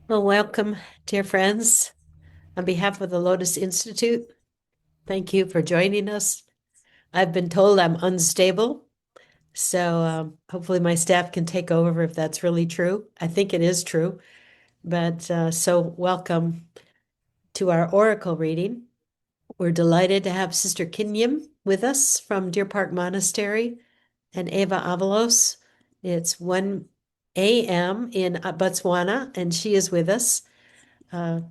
Well, welcome, dear friends. On behalf of the Lotus Institute, thank you for joining us. I've been told I'm unstable, so hopefully my staff can take over if that's really true. I think it is true, but so welcome to our oracle reading. We're delighted to have Sister Kính Nghiêm with us from Deer Park Monastery and Ava Avalos. It's 1 a.m. in Botswana, and she is with us. Uh,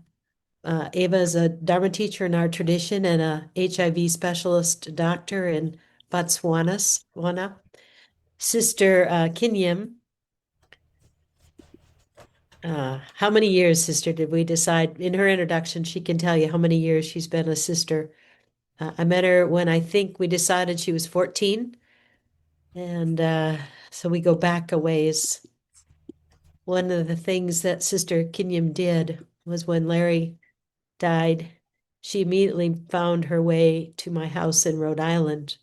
Ava is a Dharma teacher in our tradition and a HIV specialist doctor in Botswana. Sister Kính Nghiêm, how many years, sister, did we decide? In her introduction, she can tell you how many years she's been a sister. I met her when I think we decided she was 14, and so we go back a ways. One of the things that Sister Kính Nghiêm did was when Larry died, she immediately found her way to my house in Rhode Island.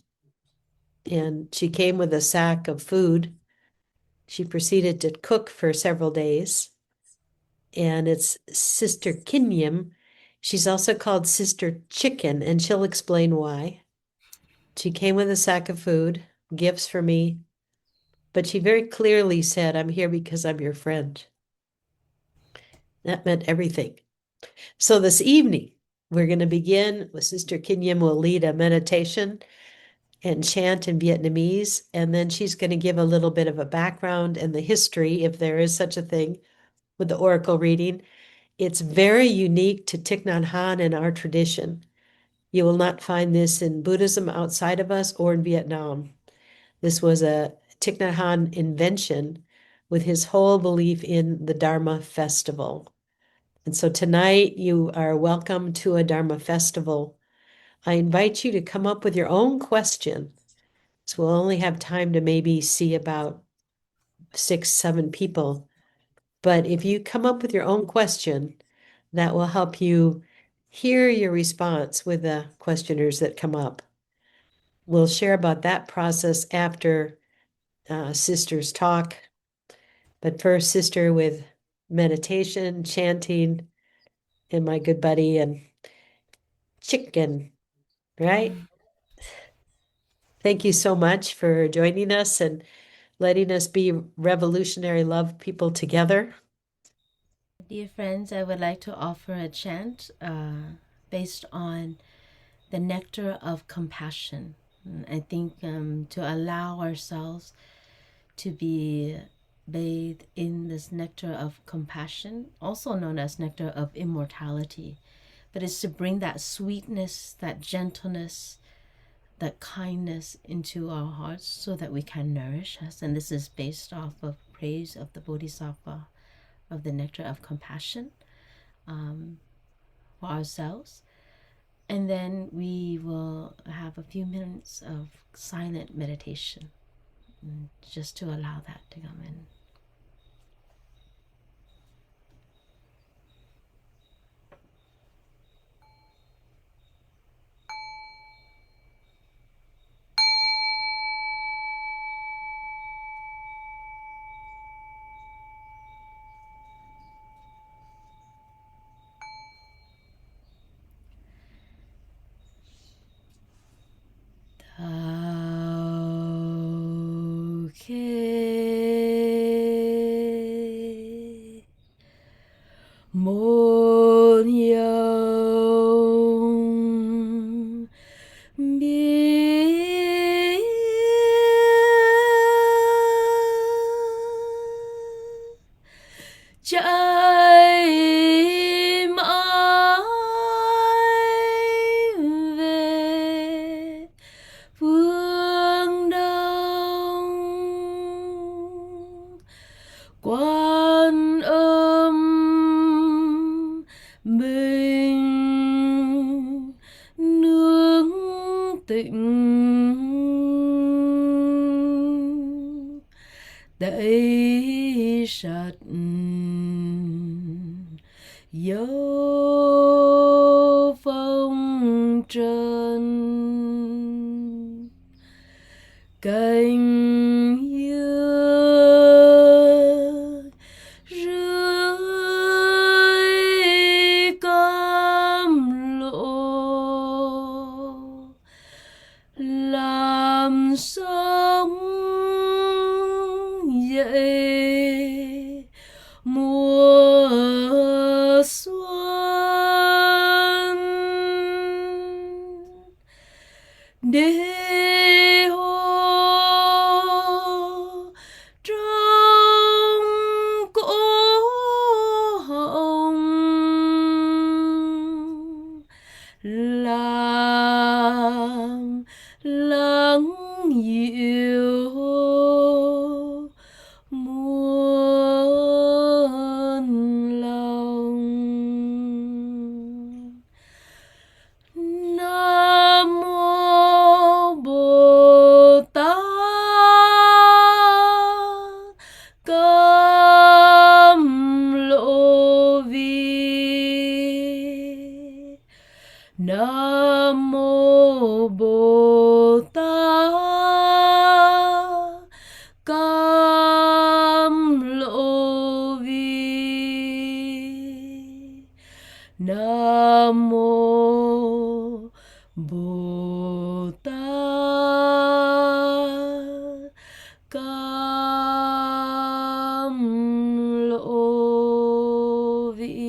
And she came with a sack of food. She proceeded to cook for several days. And it's Sister Kính Nghiêm. She's also called Sister Chicken, and she'll explain why. She came with a sack of food, gifts for me, but she very clearly said, I'm here because I'm your friend. That meant everything. So this evening, we're going to begin with Sister Kính Nghiêm will lead a meditation and chant in Vietnamese, and then she's going to give a little bit of a background and the history, if there is such a thing, with the oracle reading. It's very unique to Thich Nhat Hanh and our tradition. You will not find this in Buddhism outside of us or in Vietnam. This was a Thich Nhat Hanh invention with his whole belief in the Dharma festival. And so tonight you are welcome to a Dharma festival. I invite you to come up with your own question. So we'll only have time to maybe see about 6, 7 people. But if you come up with your own question, that will help you hear your response with the questioners that come up. We'll share about that process after Sister's talk. But first, Sister with meditation, chanting, and my good buddy and chicken, right? Thank you so much for joining us and letting us be revolutionary love people together. Dear friends, I would like to offer a chant based on the nectar of compassion. I think to allow ourselves to be bathed in this nectar of compassion, also known as nectar of immortality, but it's to bring that sweetness, that gentleness, that kindness into our hearts so that we can nourish us. And this is based off of praise of the Bodhisattva of the nectar of compassion for ourselves. And then we will have a few minutes of silent meditation just to allow that to come in. Tao Ke Mon Yong Bi Trái mãi về phương Đông, Quan Âm Bình nương tịnh Tây Sạt Dấu Phong Trần Cành dưa rước yêu muôn lòng. Nam mô Bồ Tát Cam Lộ Vi. Nam mô Bồ Tát Cam Lộ Vi. Nam mô Bồ Tát Cam Lộ Vi.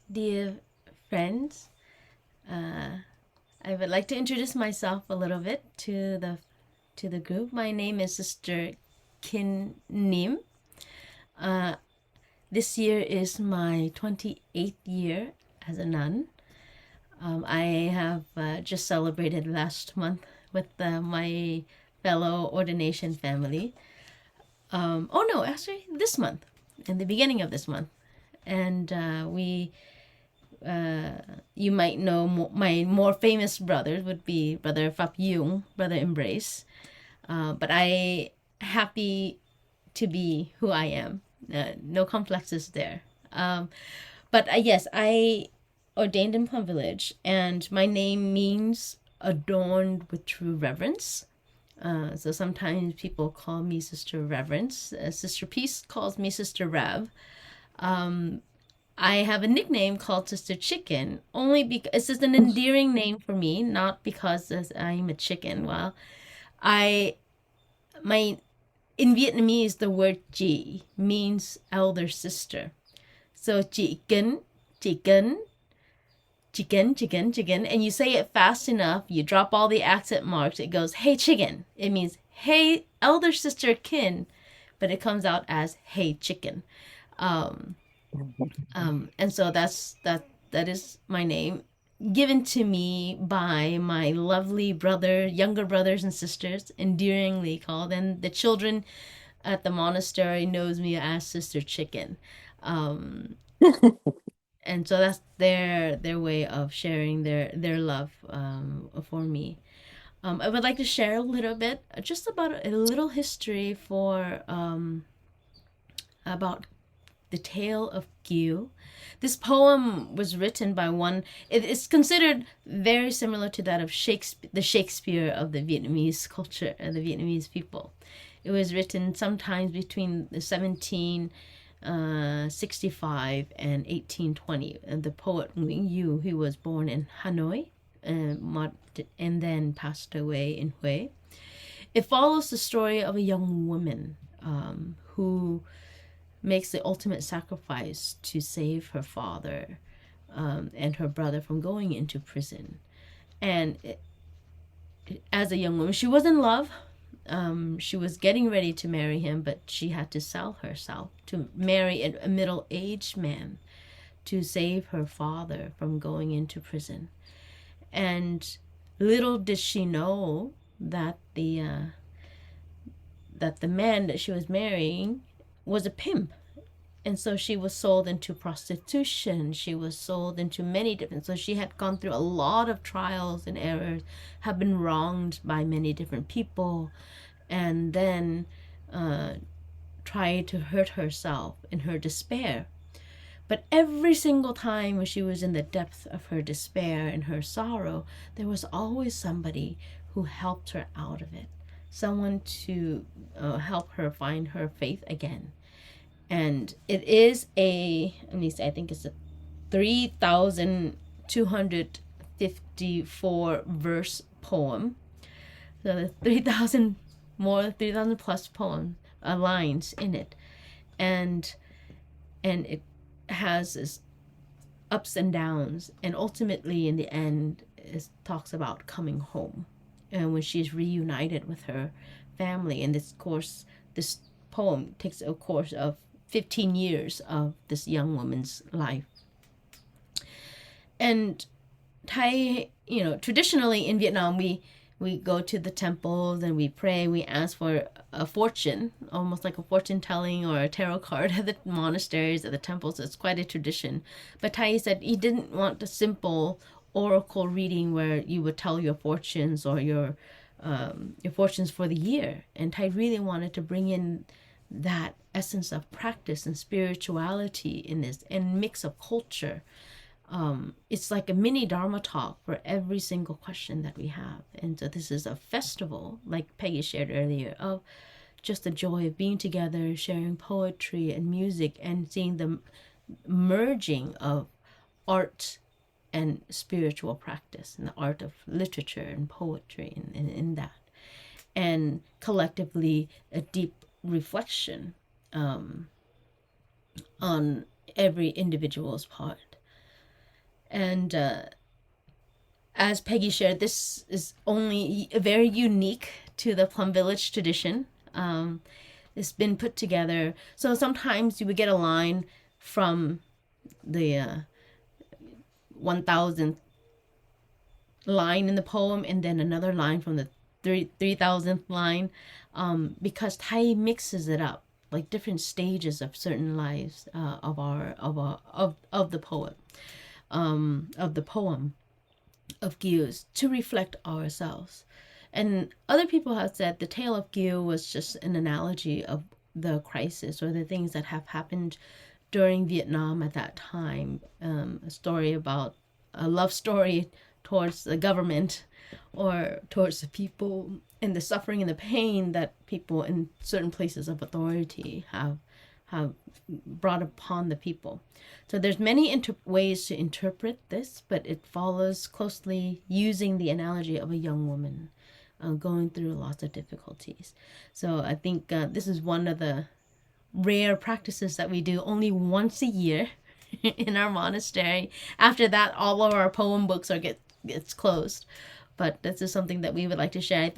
Dear friends, I would like to introduce myself a little bit to the group. My name is Sister Kính Nghiêm. This year is my 28th year as a nun. I have just celebrated last month with my fellow ordination family. Oh no, actually this month, in the beginning of this month. And you might know my more famous brothers would be Brother Phap Yung, Brother Embrace. But I happy to be who I am. No complexes there. But yes, I ordained in Plum Village, and my name means adorned with true reverence. So sometimes people call me Sister Reverence. Sister Peace calls me Sister Rev. I have a nickname called Sister Chicken, only because it's just an endearing name for me, not because I'm a chicken. Well, in Vietnamese, the word "chị" means elder sister. So chicken, chicken, chicken, chicken, chicken, and you say it fast enough, you drop all the accent marks, it goes, hey chicken. It means, hey elder sister kin, but it comes out as, hey chicken. And so that is my name, given to me by my lovely younger brothers and sisters, endearingly called, and the children at the monastery knows me as Sister Chicken. And so that's their way of sharing their love for me. I would like to share a little bit, just about a little history for about the Tale of Kieu. This poem was written by one. It's considered very similar to that of the Shakespeare of the Vietnamese culture, the Vietnamese people. It was written sometimes between the 1765 and 1820. And the poet Nguyen Yu, who was born in Hanoi and then passed away in Hue. It follows the story of a young woman who makes the ultimate sacrifice to save her father and her brother from going into prison. And as a young woman, she was in love. She was getting ready to marry him, but she had to sell herself to marry a middle-aged man to save her father from going into prison. And little did she know that the man that she was marrying was a pimp. And so she was sold into prostitution. She was sold into many different. So she had gone through a lot of trials and errors, have been wronged by many different people, and then tried to hurt herself in her despair. But every single time when she was in the depth of her despair and her sorrow, there was always somebody who helped her out of it. Someone to help her find her faith again. And it is I think it's a 3,254 verse poem. So 3,000 plus lines in it. And it has this ups and downs. And ultimately, in the end, it talks about coming home. And when she's reunited with her family. And this poem takes a course of 15 years of this young woman's life. And Thai, traditionally in Vietnam, we go to the temples and we pray, we ask for a fortune, almost like a fortune telling or a tarot card at the monasteries, at the temples. It's quite a tradition. But Thai said he didn't want a simple oracle reading where you would tell your fortunes or your fortunes for the year. And Thai really wanted to bring in that essence of practice and spirituality in this, and mix of culture. It's like a mini Dharma talk for every single question that we have. And so this is a festival, like Peggy shared earlier, of just the joy of being together, sharing poetry and music, and seeing the merging of art and spiritual practice, and the art of literature and poetry, and in that. And collectively, a deep reflection on every individual's part. And as Peggy shared, this is only very unique to the Plum Village tradition. It's been put together. So sometimes you would get a line from the 1,000th line in the poem, and then another line from the 3,000th line, because Thai mixes it up, like different stages of certain lives of the poet, of the poem of Kieu, to reflect ourselves. And other people have said the Tale of Kieu was just an analogy of the crisis or the things that have happened during Vietnam at that time. A story about a love story towards the government or towards the people, and the suffering and the pain that people in certain places of authority have brought upon the people. So there's many ways to interpret this, but it follows closely using the analogy of a young woman going through lots of difficulties. So I think this is one of the rare practices that we do only once a year in our monastery. After that, all of our poem books gets closed. But this is something that we would like to share.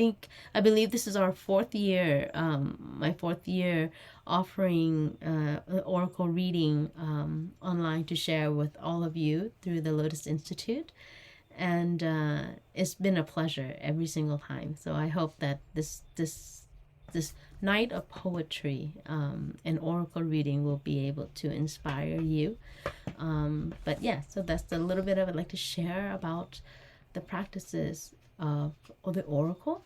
I believe this is our fourth year, my fourth year offering oracle reading online to share with all of you through the Lotus Institute. And it's been a pleasure every single time. So I hope that this night of poetry and oracle reading will be able to inspire you. But yeah, so that's a little bit I would like to share about the practices of the oracle.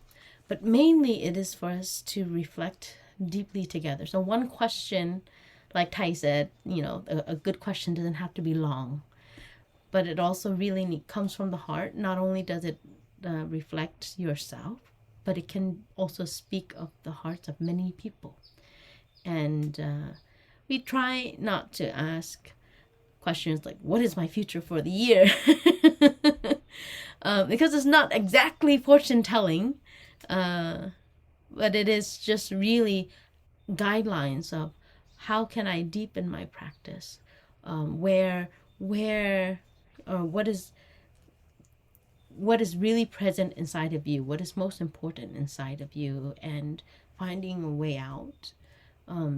But mainly it is for us to reflect deeply together. So one question, like Tai said, a good question doesn't have to be long, but it also really comes from the heart. Not only does it reflect yourself, but it can also speak of the hearts of many people. And we try not to ask questions like, what is my future for the year? Because it's not exactly fortune telling, but it is just really guidelines of how can I deepen my practice, where or what is really present inside of you, what is most important inside of you, and finding a way out.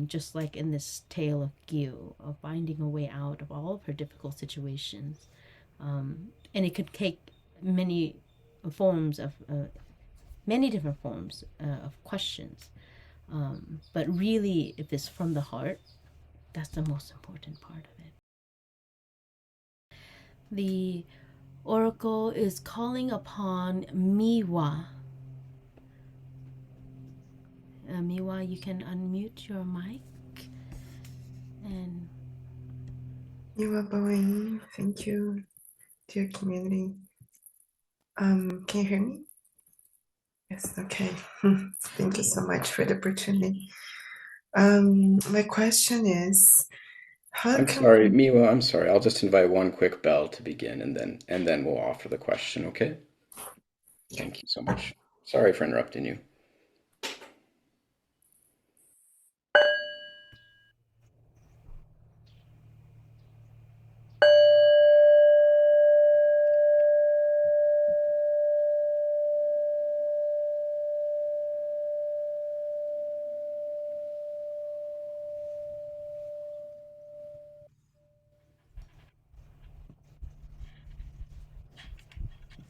Just like in this Tale of Kieu, of finding a way out of all of her difficult situations. And it could take many different forms of questions. But really, if it's from the heart, that's the most important part of it. The oracle is calling upon Miwa. Miwa, you can unmute your mic. And You are bowing. Thank you, dear community. Can you hear me? Yes, okay. Thank you so much for the opportunity. My question is, I'm sorry, Miwa, I'm sorry. I'll just invite one quick bell to begin and then we'll offer the question, okay? Thank you so much. Sorry for interrupting you.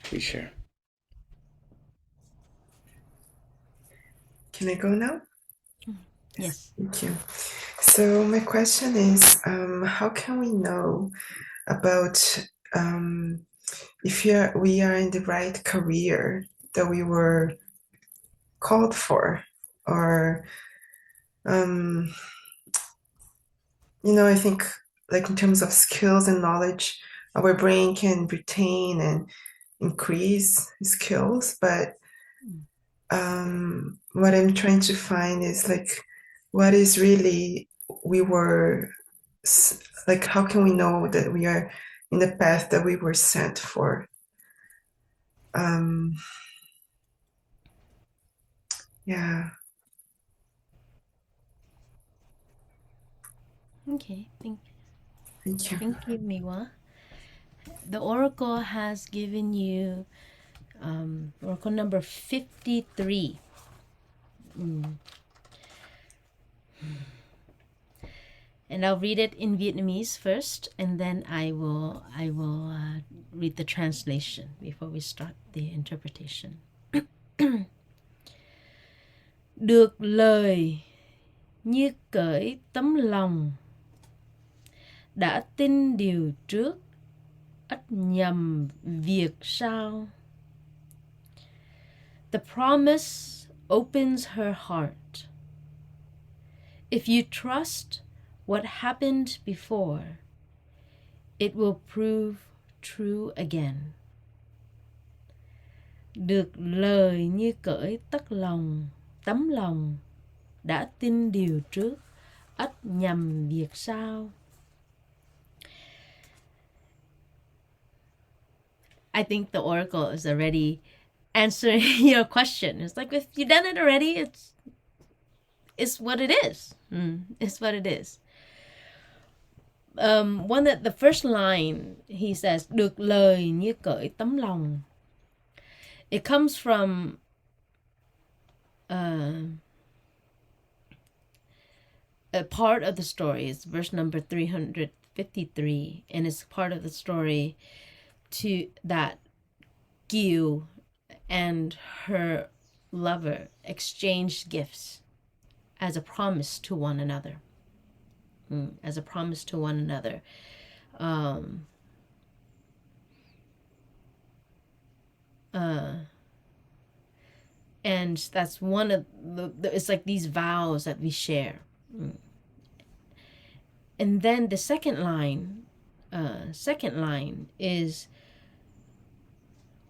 Please share. Can I go now? yes. Thank you. So my question is, how can we know about if we are in the right career that we were called for, or I think like in terms of skills and knowledge, our brain can retain and increase skills, but what I'm trying to find is like what is really we were like, how can we know that we are in the path that we were sent for? Yeah. Okay, thank you. Thank you, Miwa. The oracle has given you oracle number 53. And I'll read it in Vietnamese first, and then I will read the translation before we start the interpretation. Được lời như cởi tấm lòng, đã tin điều trước, ắt nhầm việc sau. The promise opens her heart. If you trust what happened before, it will prove true again. Được lời như cởi tất lòng, tấm lòng, đã tin điều trước, ắt nhầm việc sau. I think the oracle is already answering your question. It's like, if you've done it already, it's what it is. It's what it is. The first line he says, được lời như cởi tấm lòng. It comes from a part of the story. It's verse number 353, and it's part of the story that Kieu and her lover exchanged gifts as a promise to one another. As a promise to one another. And that's one of it's like these vows that we share. And then the second line is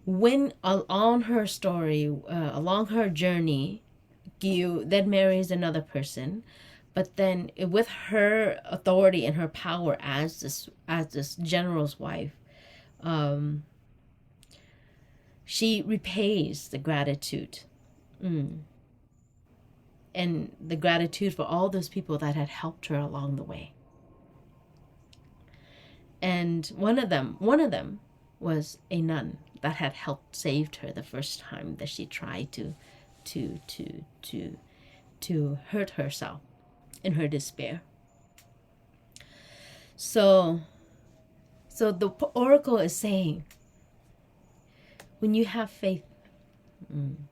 when on her story, along her journey, Kieu then marries another person, but then with her authority and her power as this general's wife, she repays the gratitude, and the gratitude for all those people that had helped her along the way. And one of them was a nun that had helped saved her the first time that she tried to hurt herself in her despair. So the oracle is saying, when you have faith, and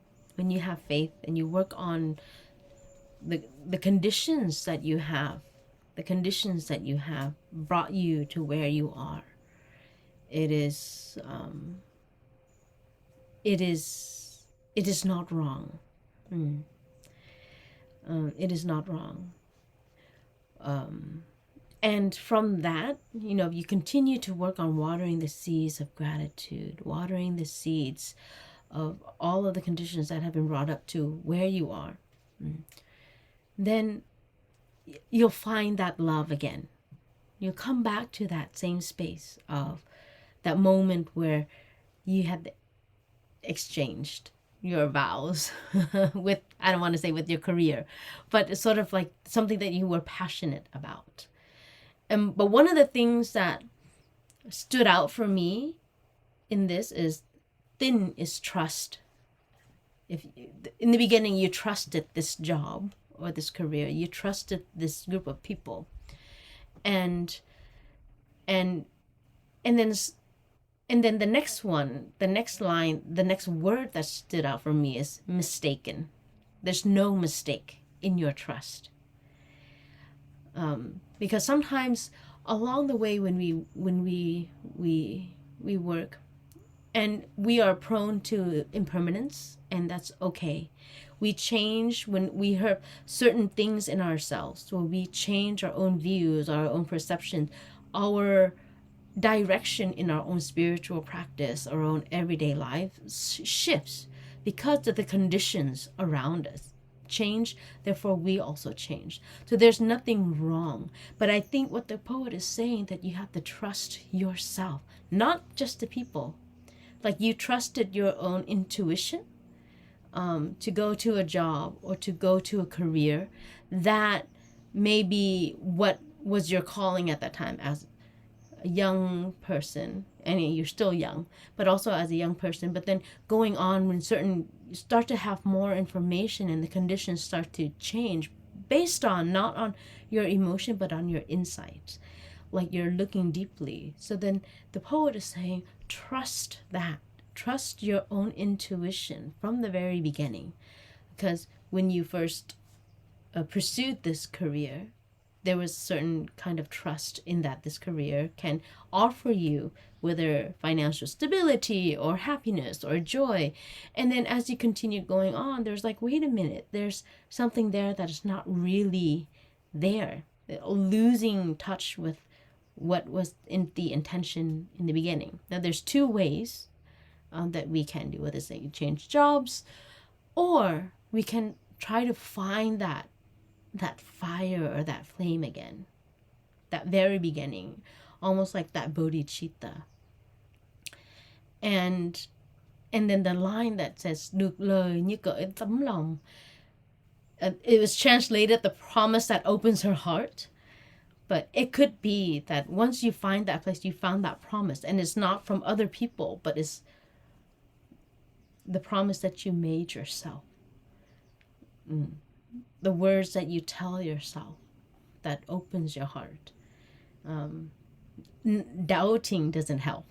you work on the conditions that you have, brought you to where you are, it is not wrong. It is not wrong. And from that, you continue to work on watering the seeds of gratitude, watering the seeds of all of the conditions that have been brought up to where you are. Then you'll find that love again. You'll come back to that same space of that moment where you had exchanged your vows with, I don't want to say with your career, but it's sort of like something that you were passionate about. But one of the things that stood out for me in this is tin is trust. If in the beginning you trusted this job or this career, you trusted this group of people, and then the next line, the next word that stood out for me is mistaken. There's no mistake in your trust. Because sometimes along the way when we work, and we are prone to impermanence, and that's okay. We change when we hear certain things in ourselves, so we change our own views, our own perception, our direction in our own spiritual practice, our own everyday life shifts because of the conditions around us change, therefore we also change. So there's nothing wrong. But I think what the poet is saying, that you have to trust yourself, not just the people. Like you trusted your own intuition to go to a job or to go to a career that may be what was your calling at that time as a young person, and you're still young, but also as a young person. But then going on, when you start to have more information and the conditions start to change based on, not on your emotion, but on your insights, like you're looking deeply. So then the poet is saying, trust that. Trust your own intuition from the very beginning, because when you first pursued this career, there was a certain kind of trust in that this career can offer you whether financial stability or happiness or joy. And then as you continue going on, there's like, wait a minute, there's something there that is not really there, losing touch with what was in the intention in the beginning. Now there's two ways that we can do, whether it's like change jobs, or we can try to find that fire or that flame again, that very beginning, almost like that bodhicitta. And then the line that says "được lời như cởi tấm lòng," it was translated the promise that opens her heart. But it could be that once you find that place, you found that promise, and it's not from other people, but it's the promise that you made yourself. The words that you tell yourself that opens your heart. Doubting doesn't help.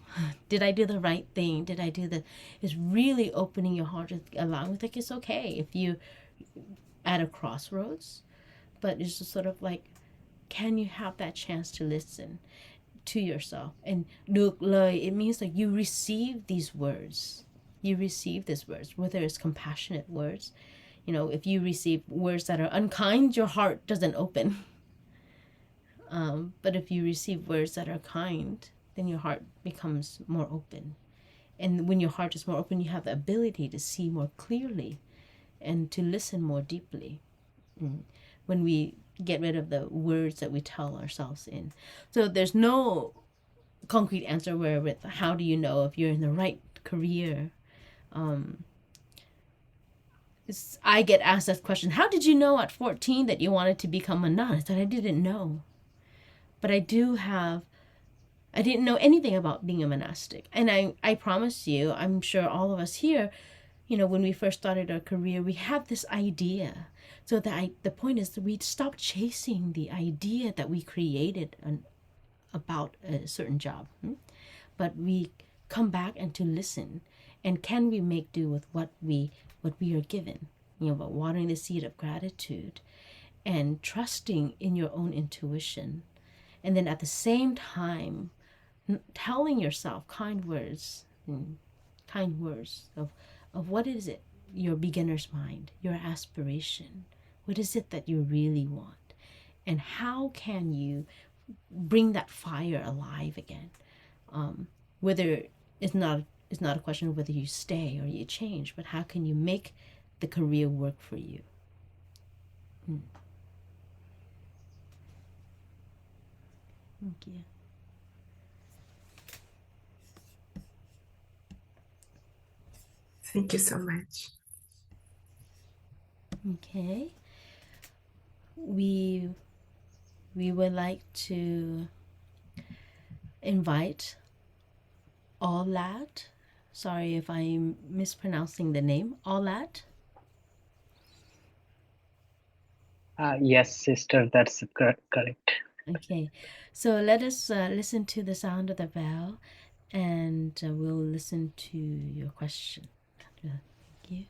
Did I do the right thing? Did I do the... It's really opening your heart, allowing, like, it's okay if you at a crossroads, but it's just sort of like, can you have that chance to listen to yourself? And được lời, it means like you receive these words. You receive these words, whether it's compassionate words. You know, if you receive words that are unkind, your heart doesn't open. But if you receive words that are kind, then your heart becomes more open. And when your heart is more open, you have the ability to see more clearly and to listen more deeply. When we get rid of the words that we tell ourselves in. So there's no concrete answer where with how do you know if you're in the right career. I get asked that question, how did you know at 14 that you wanted to become a nun? I said I didn't know. But I didn't know anything about being a monastic. And I promise you, I'm sure all of us here, you know, when we first started our career, we had this idea. So the point is that we stop chasing the idea that we created about a certain job. But we come back and to listen. And can we make do with what we are given? You know, about watering the seed of gratitude and trusting in your own intuition. And then at the same time, telling yourself kind words of what is it, your beginner's mind, your aspiration. What is it that you really want? And how can you bring that fire alive again? Whether it's not a question of whether you stay or you change, but how can you make the career work for you? Thank you. Thank you so much. Okay. We would like to invite Aulad. Sorry if I'm mispronouncing the name. Aulad. Yes, sister, that's correct. Okay, so let us listen to the sound of the bell, and we'll listen to your question. Thank you.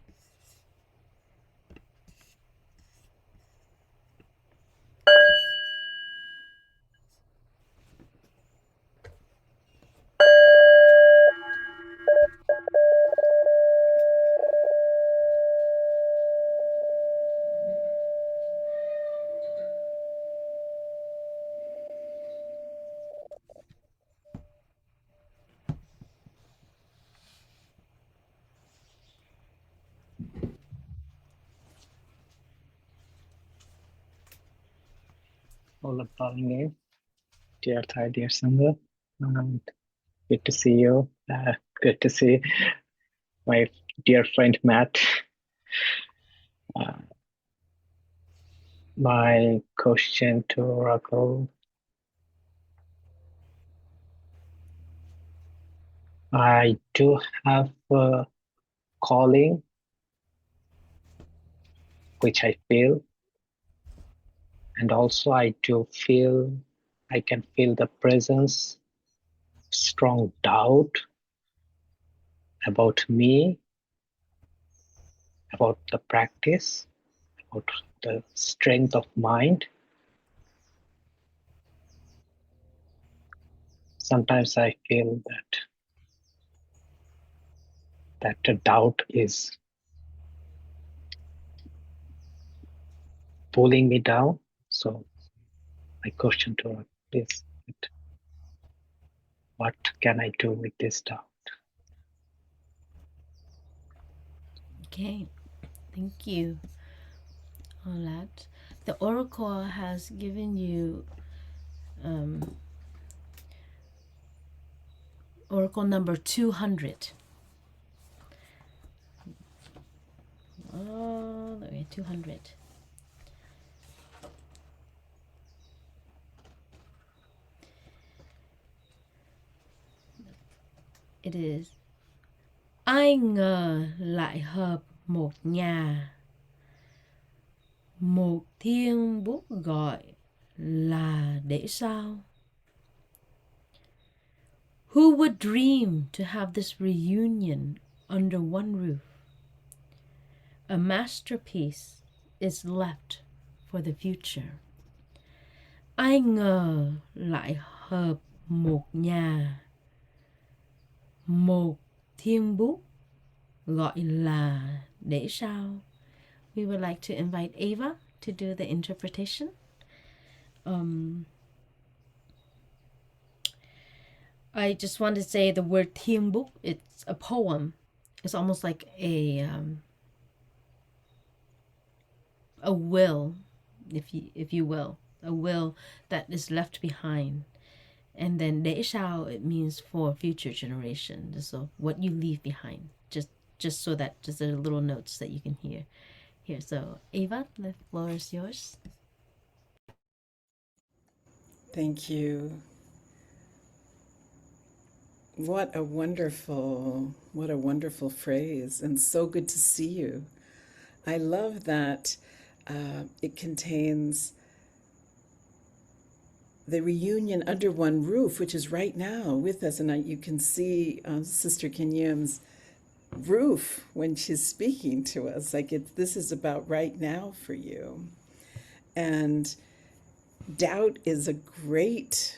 All calling name. Dear Thai, dear Sangha. Good to see you. Good to see my dear friend Matt. My question to Oracle. I do have a calling, which I feel. And also I can feel the presence, strong doubt about me about the practice, about the strength of mind. Sometimes I feel that the doubt is pulling me down. So my question to her is, what can I do with this doubt? Okay, thank you on that. The oracle has given you oracle number 200. All the way 200. It is ai ngờ lại hợp một nhà, một thiên bút gọi là để sao. Who would dream to have this reunion under one roof? A masterpiece is left for the future. Ai ngờ lại hợp một nhà, một thiên bút gọi là để sao. We would like to invite Ava to do the interpretation. I just want to say the word thiên bút, it's a poem. It's almost like a will, if you will, a will that is left behind. And then để sao, it means for future generations. So what you leave behind, just so that just the little notes that you can hear here. So Ava, the floor is yours. Thank you. What a wonderful phrase, and so good to see you. I love that it contains the reunion under one roof, which is right now with us, and you can see Sister Kính Nghiem's roof when she's speaking to us. Like this is about right now for you. And doubt is a great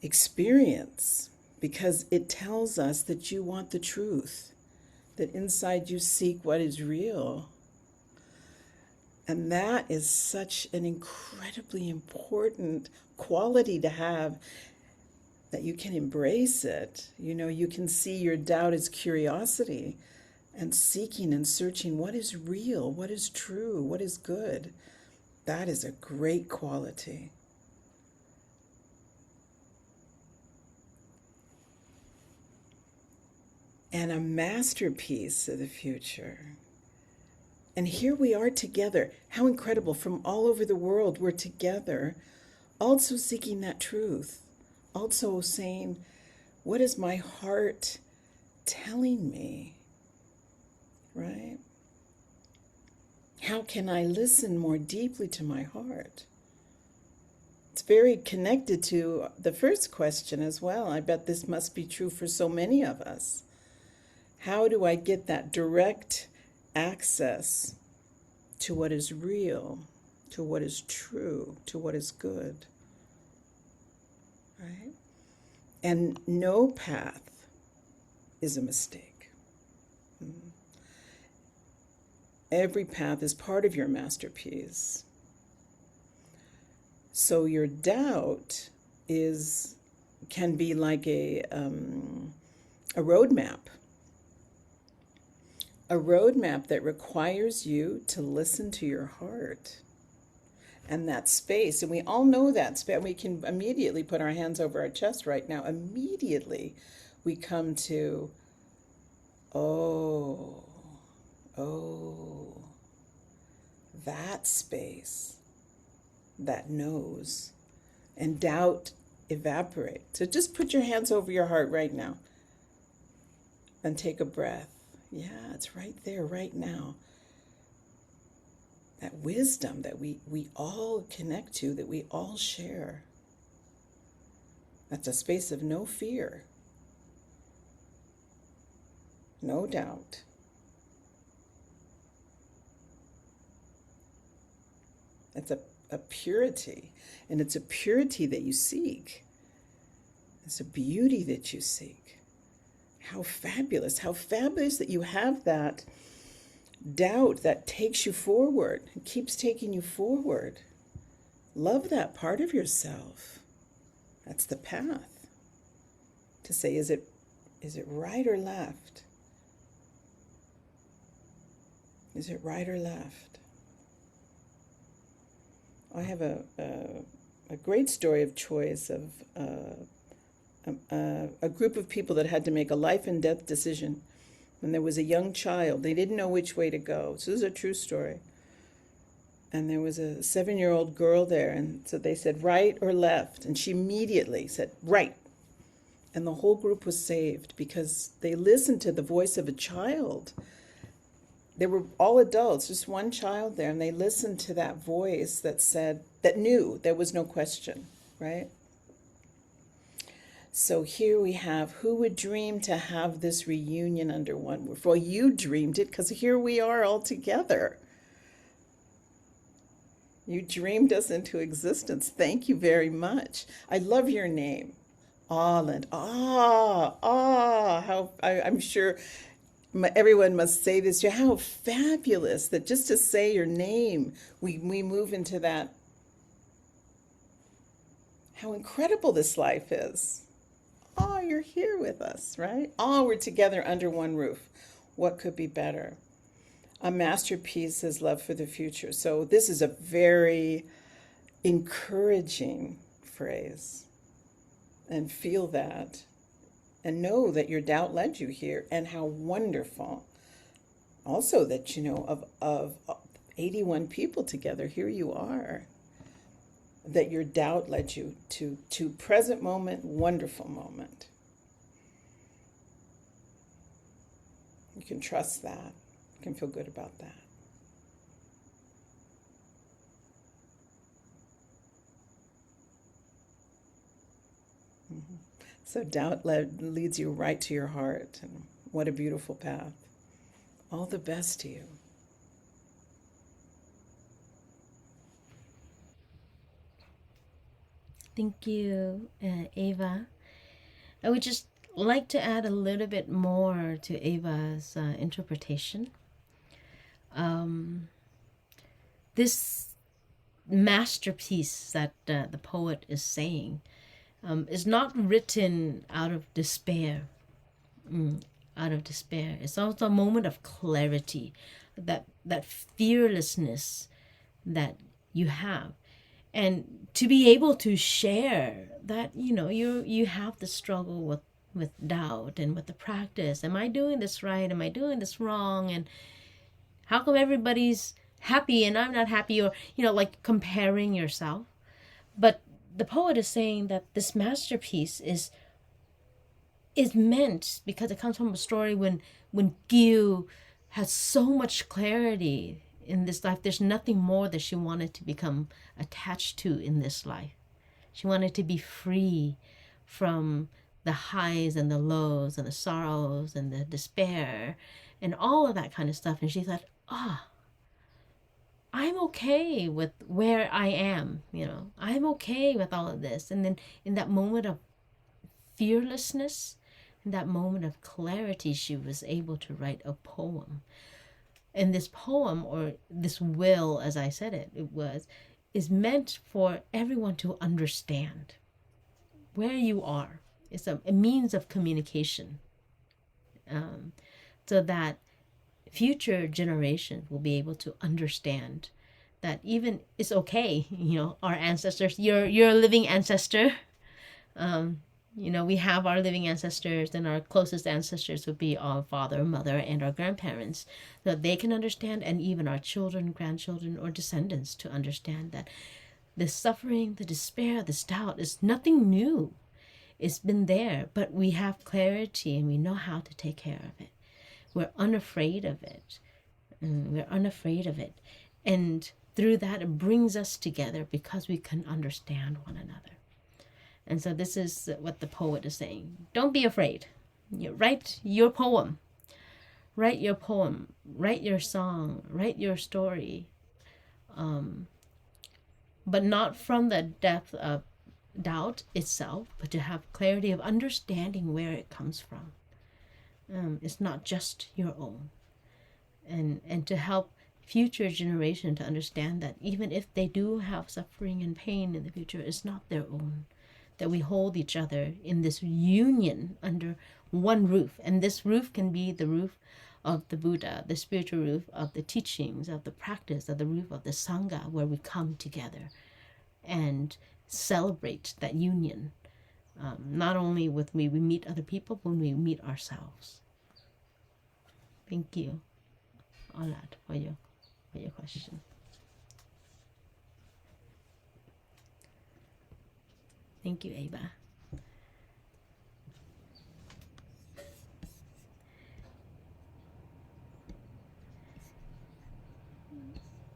experience, because it tells us that you want the truth, that inside you seek what is real. And that is such an incredibly important quality to have, that you can embrace it. You know, you can see your doubt as curiosity and seeking and searching what is real, what is true, what is good. That is a great quality. And a masterpiece of the future. And here we are together. How incredible. From all over the world, we're together, also seeking that truth. Also saying, what is my heart telling me? Right? How can I listen more deeply to my heart? It's very connected to the first question as well. I bet this must be true for so many of us. How do I get that direct access to what is real, to what is true, to what is good? Right? And no path is a mistake. Every path is part of your masterpiece. So your doubt can be like a roadmap. A roadmap that requires you to listen to your heart. And that space, and we all know that space. We can immediately put our hands over our chest right now. Immediately we come to, that space that knows. And doubt evaporates. So just put your hands over your heart right now and take a breath. Yeah, it's right there, right now. That wisdom that we all connect to, that we all share. That's a space of no fear. no doubt. It's a purity, and it's a purity that you seek. It's a beauty that you seek. How fabulous that you have that doubt that takes you forward, it keeps taking you forward. Love that part of yourself. That's the path. To say, is it right or left? Is it right or left? I have a great story of choice of a group of people that had to make a life and death decision when there was a young child. They didn't know which way to go. So this is a true story. And there was a 7-year-old girl there, and so they said right or left, and she immediately said right. And the whole group was saved because they listened to the voice of a child. They were all adults, just one child there, and they listened to that voice that said, that knew there was no question, right? So here we have, who would dream to have this reunion under one roof? Well, you dreamed it, because here we are all together. You dreamed us into existence. Thank you very much. I love your name, Aland. How I'm sure everyone must say this. How fabulous that just to say your name, we move into that. How incredible this life is. Oh, you're here with us, right? Oh, we're together under one roof. What could be better? A masterpiece is love for the future. So this is a very encouraging phrase. And feel that. And know that your doubt led you here. And how wonderful. Also that, of 81 people together, here you are. That your doubt led you to present moment, wonderful moment. You can trust that. You can feel good about that. So doubt leads you right to your heart. And what a beautiful path. All the best to you. Thank you, Ava. I would just like to add a little bit more to Ava's interpretation. This masterpiece that the poet is saying is not written out of despair. It's also a moment of clarity, that fearlessness that you have. And to be able to share that, you have the struggle with doubt and with the practice. Am I doing this right? Am I doing this wrong? And how come everybody's happy and I'm not happy? Or, like comparing yourself. But the poet is saying that this masterpiece is meant because it comes from a story when Kieu had so much clarity in this life. There's nothing more that she wanted to become attached to in this life. She wanted to be free from the highs and the lows and the sorrows and the despair and all of that kind of stuff. And she thought, I'm okay with where I am, I'm okay with all of this. And then in that moment of fearlessness, in that moment of clarity, she was able to write a poem. And this poem, or this will, as I said it is meant for everyone to understand where you are. It's a means of communication, so that future generations will be able to understand that even it's okay, our ancestors, you're a living ancestor. We have our living ancestors, and our closest ancestors would be our father, mother, and our grandparents, so that they can understand, and even our children, grandchildren, or descendants to understand that the suffering, the despair, this doubt is nothing new. It's been there, but we have clarity and we know how to take care of it. We're unafraid of it. And through that, it brings us together because we can understand one another. And so this is what the poet is saying. Don't be afraid. You write your poem. write your poem, write your song, write your story, but not from the depth of doubt itself, but to have clarity of understanding where it comes from. It's not just your own, and to help future generation to understand that even if they do have suffering and pain in the future, it's not their own, that we hold each other in this union under one roof. And this roof can be the roof of the Buddha, the spiritual roof of the teachings, of the practice, of the roof of the Sangha, where we come together and celebrate that union. Not only with we meet other people, but when we meet ourselves. Thank you, Olat, for your question. Thank you, Ava.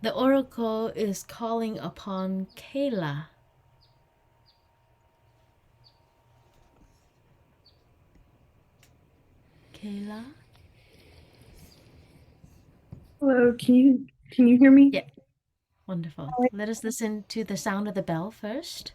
The oracle is calling upon Kayla. Kayla? Hello, can you hear me? Yeah, wonderful. Let us listen to the sound of the bell first.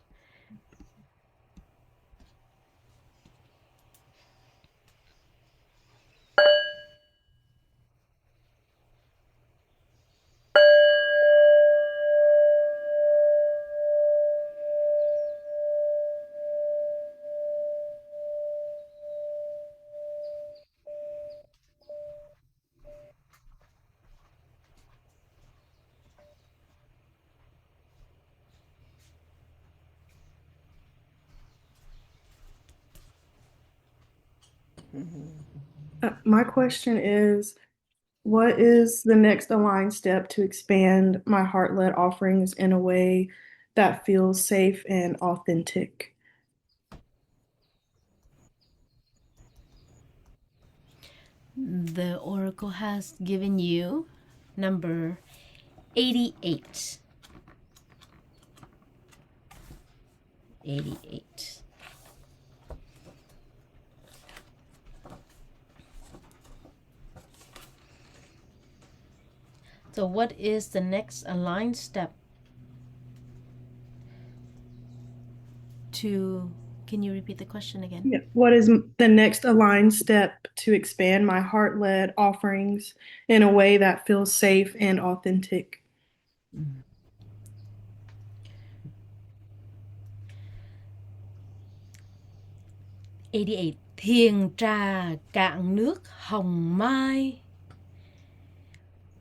My question is, what is the next aligned step to expand my heart-led offerings in a way that feels safe and authentic? The oracle has given you number 88. 88. So what is the next aligned step to, can you repeat the question again? Yeah. What is the next aligned step to expand my heart-led offerings in a way that feels safe and authentic? 88. Thiền trà cạn nước hồng mai,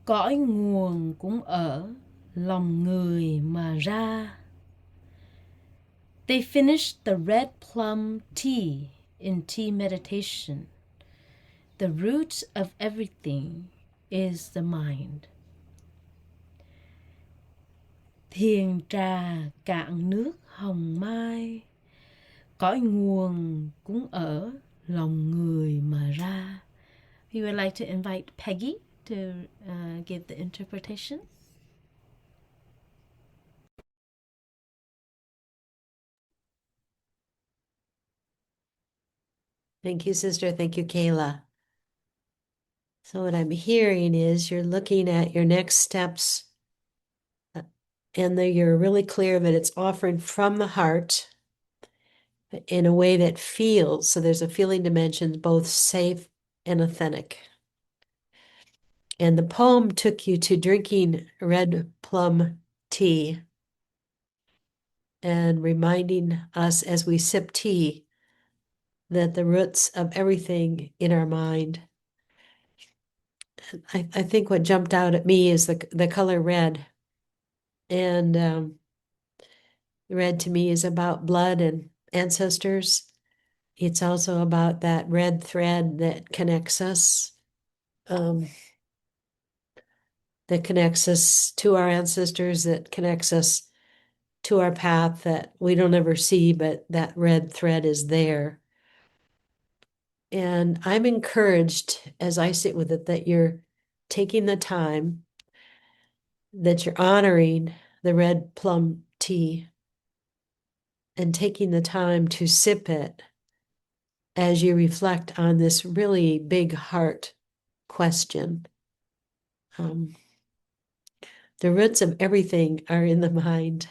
cõi nguồn cũng ở lòng người mà ra. They finished the red plum tea in tea meditation. The root of everything is the mind. Thiền trà cạn nước hồng mai, cõi nguồn cũng ở lòng người mà ra. We would like to invite Peggy to give the interpretation. Thank you, sister. Thank you, Kayla. So what I'm hearing is you're looking at your next steps, and you're really clear that it's offering from the heart in a way that feels, so there's a feeling dimension, both safe and authentic. And the poem took you to drinking red plum tea and reminding us as we sip tea that the roots of everything in our mind. I think what jumped out at me is the color red. And red to me is about blood and ancestors. It's also about that red thread that connects us, that connects us to our ancestors, that connects us to our path that we don't ever see, but that red thread is there. And I'm encouraged as I sit with it that you're taking the time, that you're honoring the red plum tea and taking the time to sip it as you reflect on this really big heart question. The roots of everything are in the mind.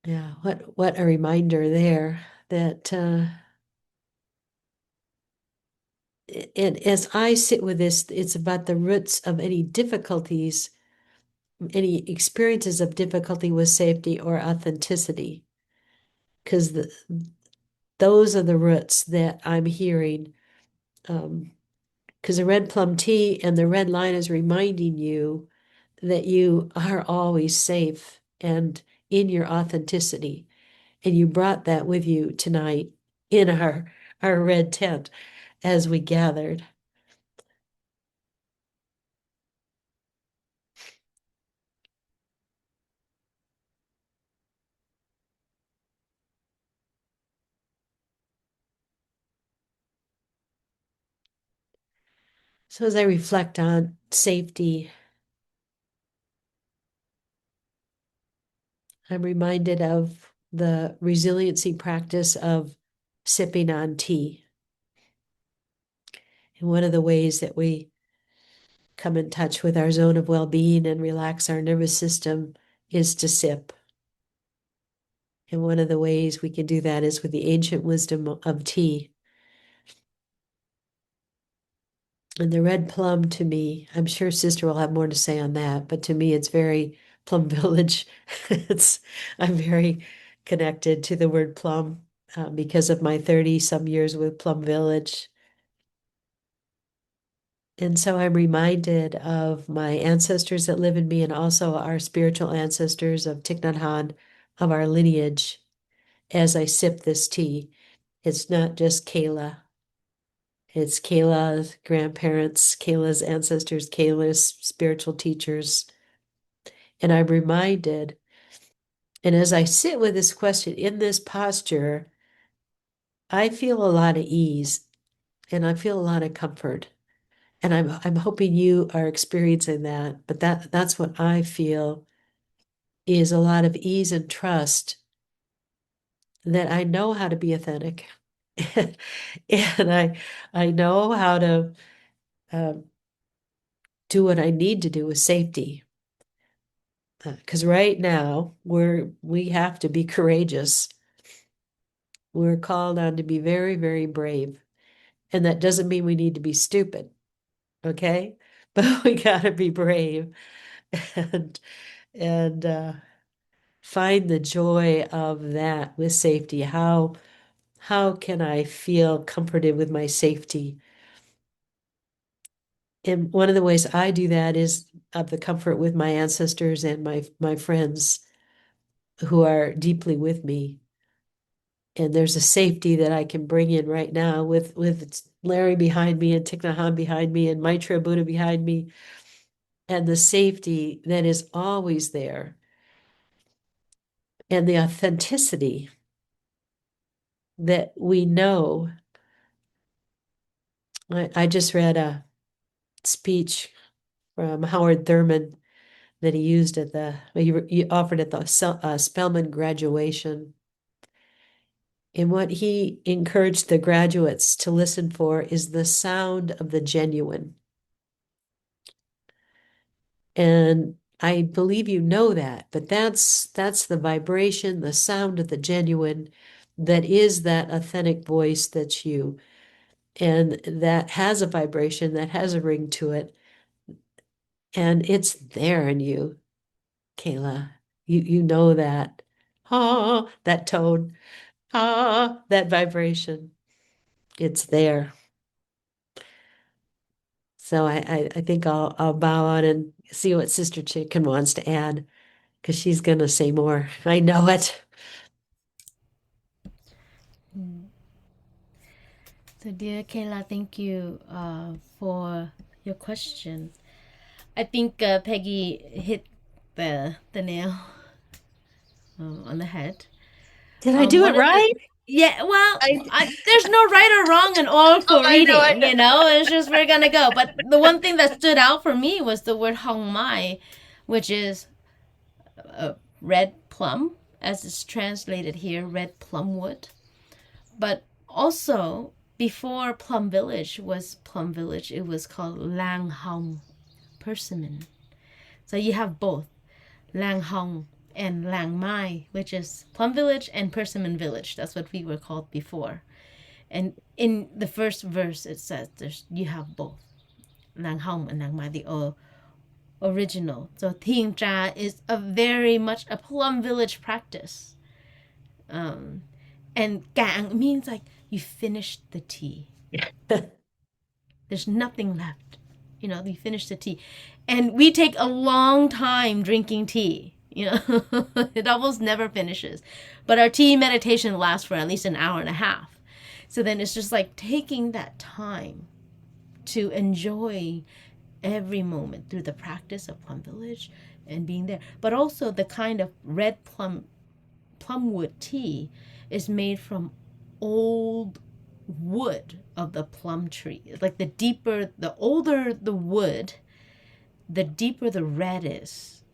Yeah, what a reminder there that and as I sit with this, it's about the roots of any difficulties, any experiences of difficulty with safety or authenticity, because those are the roots that I'm hearing. Because the red plum tea and the red line is reminding you that you are always safe and in your authenticity. And you brought that with you tonight in our red tent as we gathered. So as I reflect on safety, I'm reminded of the resiliency practice of sipping on tea. And one of the ways that we come in touch with our zone of well-being and relax our nervous system is to sip. And one of the ways we can do that is with the ancient wisdom of tea. And the red plum to me, I'm sure Sister will have more to say on that, but to me it's very Plum Village. I'm very connected to the word plum because of my 30-some years with Plum Village. And so I'm reminded of my ancestors that live in me and also our spiritual ancestors of Thich Nhat Hanh, of our lineage, as I sip this tea. It's not just Kayla. It's Kayla's grandparents, Kayla's ancestors, Kayla's spiritual teachers. And I'm reminded, and as I sit with this question in this posture, I feel a lot of ease and I feel a lot of comfort. And I'm hoping you are experiencing that, but that's what I feel is a lot of ease and trust that I know how to be authentic. And I know how to do what I need to do with safety. Because right now we have to be courageous. We're called on to be very, very brave. And that doesn't mean we need to be stupid, okay? But we gotta be brave and find the joy of that with safety. How can I feel comforted with my safety? And one of the ways I do that is of the comfort with my ancestors and my friends who are deeply with me. And there's a safety that I can bring in right now with Larry behind me and Thich Nhat Hanh behind me and Maitreya Buddha behind me, and the safety that is always there, and the authenticity that we know. I just read a speech from Howard Thurman that he used at he offered at the Spelman graduation. And what he encouraged the graduates to listen for is the sound of the genuine. And I believe you know that, but that's the vibration, the sound of the genuine, that is that authentic voice that's you. And that has a vibration, that has a ring to it. And it's there in you, Kayla. You know that. Ah, that tone. Ah, that vibration. It's there. So I think I'll bow out and see what Sister Chicken wants to add, because she's gonna say more. I know it. So, dear Kayla, thank you for your question. I think Peggy hit the nail on the head. Did I do it right? Yeah, well, there's no right or wrong in oracle reading, it's just we're gonna go. But the one thing that stood out for me was the word Hong Mai, which is red plum, as it's translated here, red plum wood. But Also, before Plum Village was Plum Village, it was called Lang Hong Persimmon. So you have both Lang Hong and Lang Mai, which is Plum Village and Persimmon Village. That's what we were called before. And in the first verse, it says you have both Lang Hong and Lang Mai, the original. So Thing Cha is a very much a Plum Village practice. And Gang means like you finished the tea. There's nothing left. You know, you finish the tea. And we take a long time drinking tea. You know, it almost never finishes. But our tea meditation lasts for at least an hour and a half. So then it's just like taking that time to enjoy every moment through the practice of Plum Village and being there. But also the kind of red plumwood tea is made from old wood of the plum tree. Like the older the wood, the deeper the red is.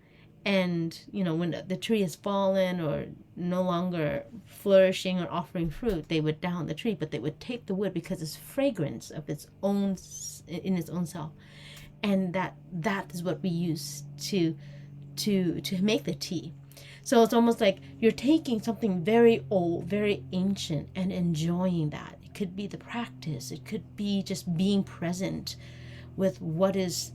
And, you know, when the tree has fallen or no longer flourishing or offering fruit, they would down the tree, but they would take the wood because it's fragrance of its own, in its own self. And that is what we use to make the tea. So it's almost like you're taking something very old, very ancient, and enjoying that. It could be the practice. It could be just being present with what is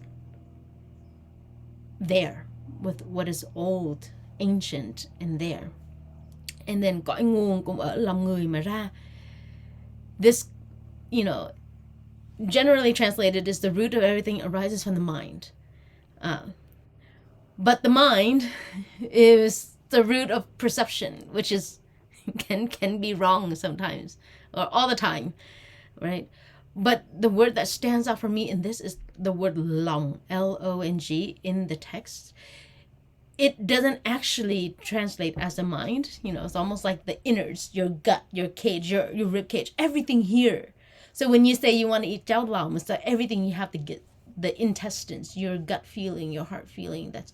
there, with what is old, ancient, and there. And then cõi nguồn cũng ở lòng người mà ra. This, you know, generally translated is the root of everything arises from the mind. But the mind is the root of perception, which is can be wrong sometimes or all the time, right? But the word that stands out for me in this is the word long, Long, in the text. It doesn't actually translate as the mind. You know, it's almost like the innards, your gut, your cage, your rib cage, everything here. So when you say you want to eat jiao lao, it's like everything you have to get, the intestines, your gut feeling, your heart feeling, that's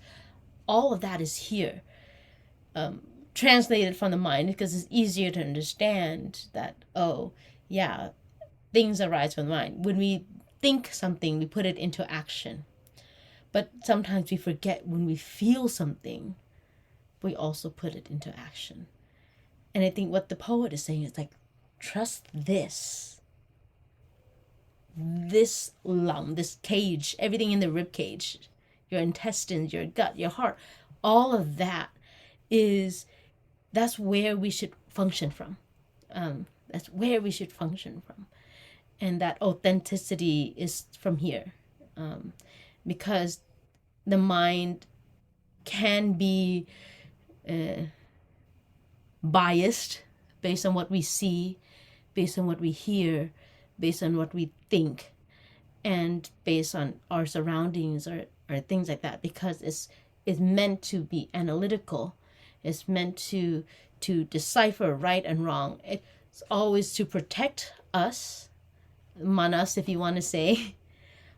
all of that is here. Translated from the mind because it's easier to understand that, oh, yeah, things arise from the mind. When we think something, we put it into action. But sometimes we forget when we feel something, we also put it into action. And I think what the poet is saying is like, trust this lung, this cage, everything in the rib cage, your intestines, your gut, your heart, all of that that's where we should function from. That's where we should function from. And that authenticity is from here. Because the mind can be biased based on what we see, based on what we hear, based on what we think, and based on our surroundings or things like that, because it's meant to be analytical. It's meant to decipher right and wrong. It's always to protect us, manas, if you want to say.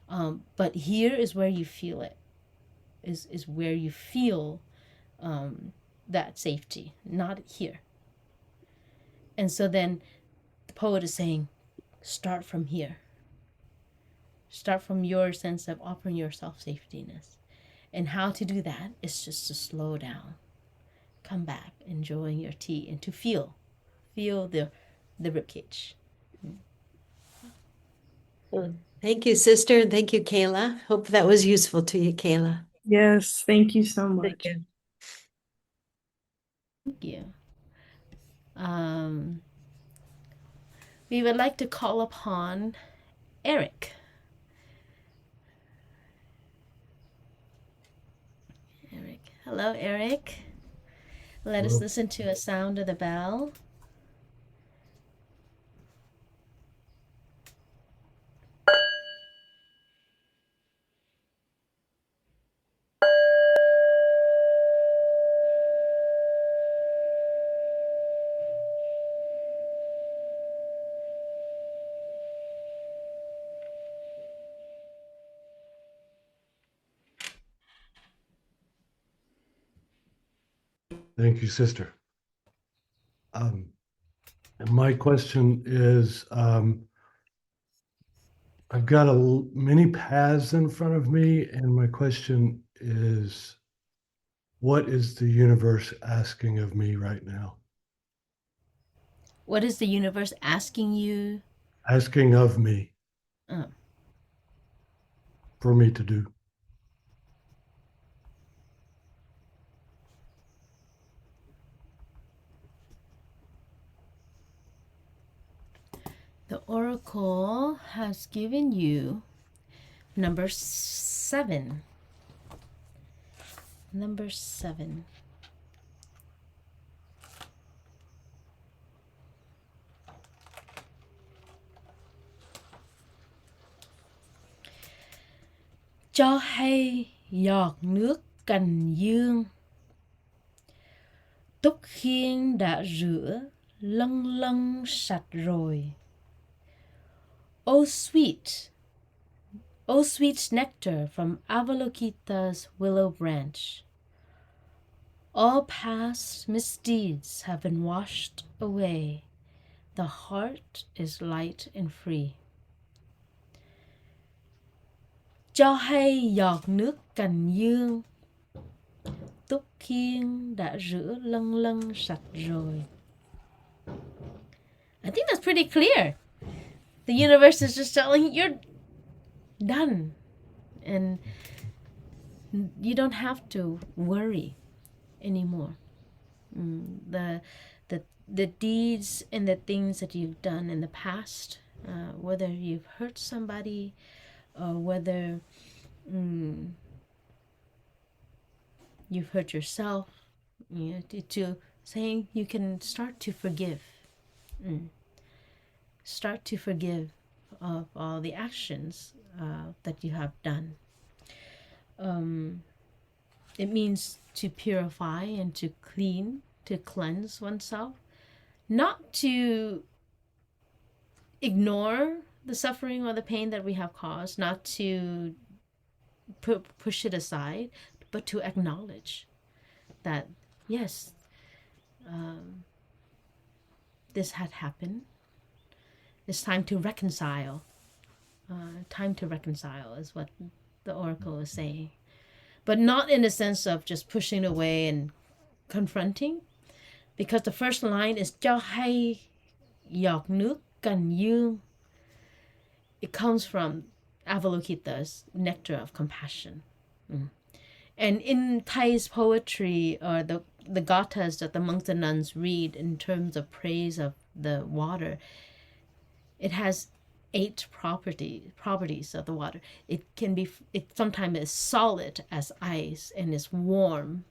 But here is where you feel it. Is where you feel that safety, not here. And so then the poet is saying, start from here. Start from your sense of offering yourself safetyness. And how to do that is just to slow down. Come back, enjoying your tea, and to feel the ribcage. Thank you, sister, and thank you, Kayla. Hope that was useful to you, Kayla. Yes, thank you so much. Thank you. Thank you. We would like to call upon Eric. Hello, Eric. Let us listen to a sound of the bell. Thank you, sister. My question is, I've got many paths in front of me, and my question is, what is the universe asking of me right now? What is the universe asking you? Asking of me Uh, for me to do. the oracle has given you number 7. Number 7. Cho hay giọt nước cành dương, túc khiên đã rửa lân lân sạch rồi. O sweet nectar from Avalokita's willow branch. All past misdeeds have been washed away. The heart is light and free. Cho hay giọt nước cành dương, túc khiên đã rửa lân lân sạch rồi. I think that's pretty clear. The universe is just telling you're done. And you don't have to worry anymore. The deeds and the things that you've done in the past, whether you've hurt somebody or whether you've hurt yourself, to saying you can start to forgive. Start to forgive of all the actions that you have done. It means to purify and to clean, to cleanse oneself, not to ignore the suffering or the pain that we have caused, not to push it aside, but to acknowledge that, yes, this had happened. It's time to reconcile. Time to reconcile is what the oracle is saying. But not in the sense of just pushing away and confronting, because the first line is cho hay giọt nước cành dương. It comes from Avalokita's Nectar of Compassion. And in Thai's poetry, or the gathas that the monks and nuns read in terms of praise of the water, it has 8 properties of the water. It sometimes is solid as ice and is warm,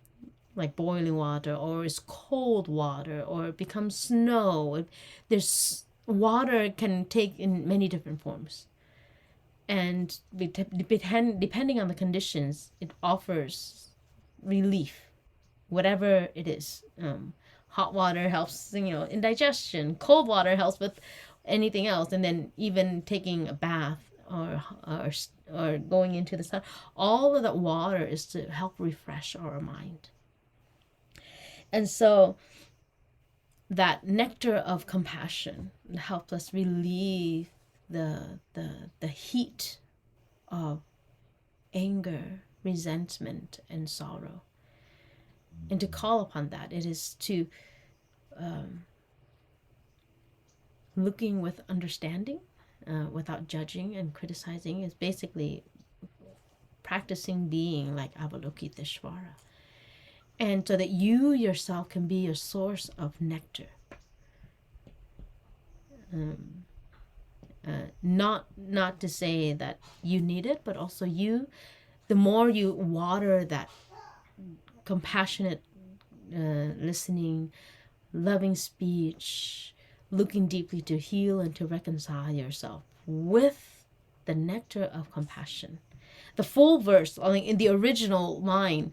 like boiling water, or is cold water, or it becomes snow. Water can take in many different forms. And depending on the conditions, it offers relief, whatever it is. Hot water helps, in digestion. Cold water helps with anything else. And then even taking a bath or going into the sun, all of that water is to help refresh our mind. And so that nectar of compassion helps us relieve the heat of anger, resentment, and sorrow. And to call upon that, it is to looking with understanding, without judging and criticizing, is basically practicing being like Avalokiteshvara. And so that you yourself can be a source of nectar. Not to say that you need it, but also the more you water that compassionate listening, loving speech, looking deeply to heal and to reconcile yourself with the nectar of compassion. The full verse, in the original line,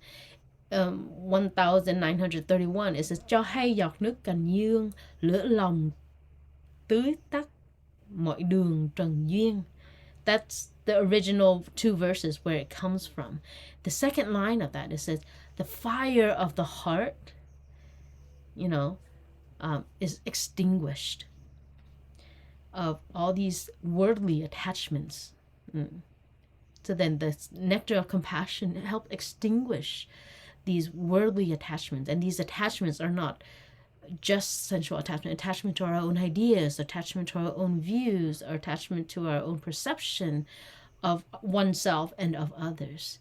1931, it says, cho hay giọt nước cành dương, lửa lòng tưới tắt mọi đường trần duyên. That's the original 2 verses where it comes from. The second line of that, it says, the fire of the heart, is extinguished. of all these worldly attachments. So then the nectar of compassion help extinguish these worldly attachments. And these attachments are not just sensual attachment to our own ideas, attachment to our own views, or attachment to our own perception of oneself and of others.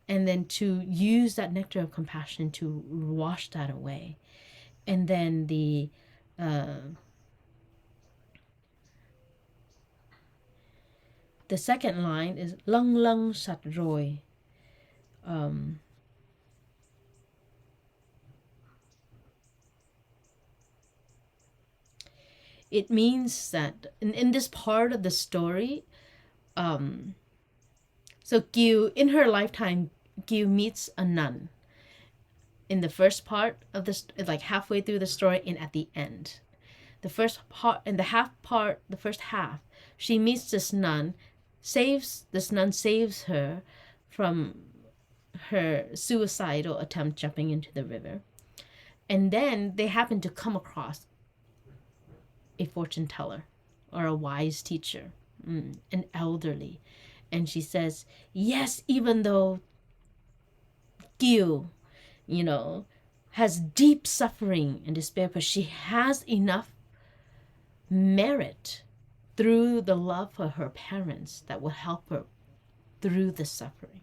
And then to use that nectar of compassion to wash that away. And then the second line is lung lung sat roy. It means that in this part of the story, so Kieu, in her lifetime, Kieu meets a nun. In the first part of this, like halfway through the story, and at the end, the first half, she meets this nun, saves her from her suicidal attempt jumping into the river, and then they happen to come across a fortune teller or a wise teacher, an elderly, and she says, yes, even though Kieu, has deep suffering and despair, but she has enough merit through the love for her parents that will help her through the suffering.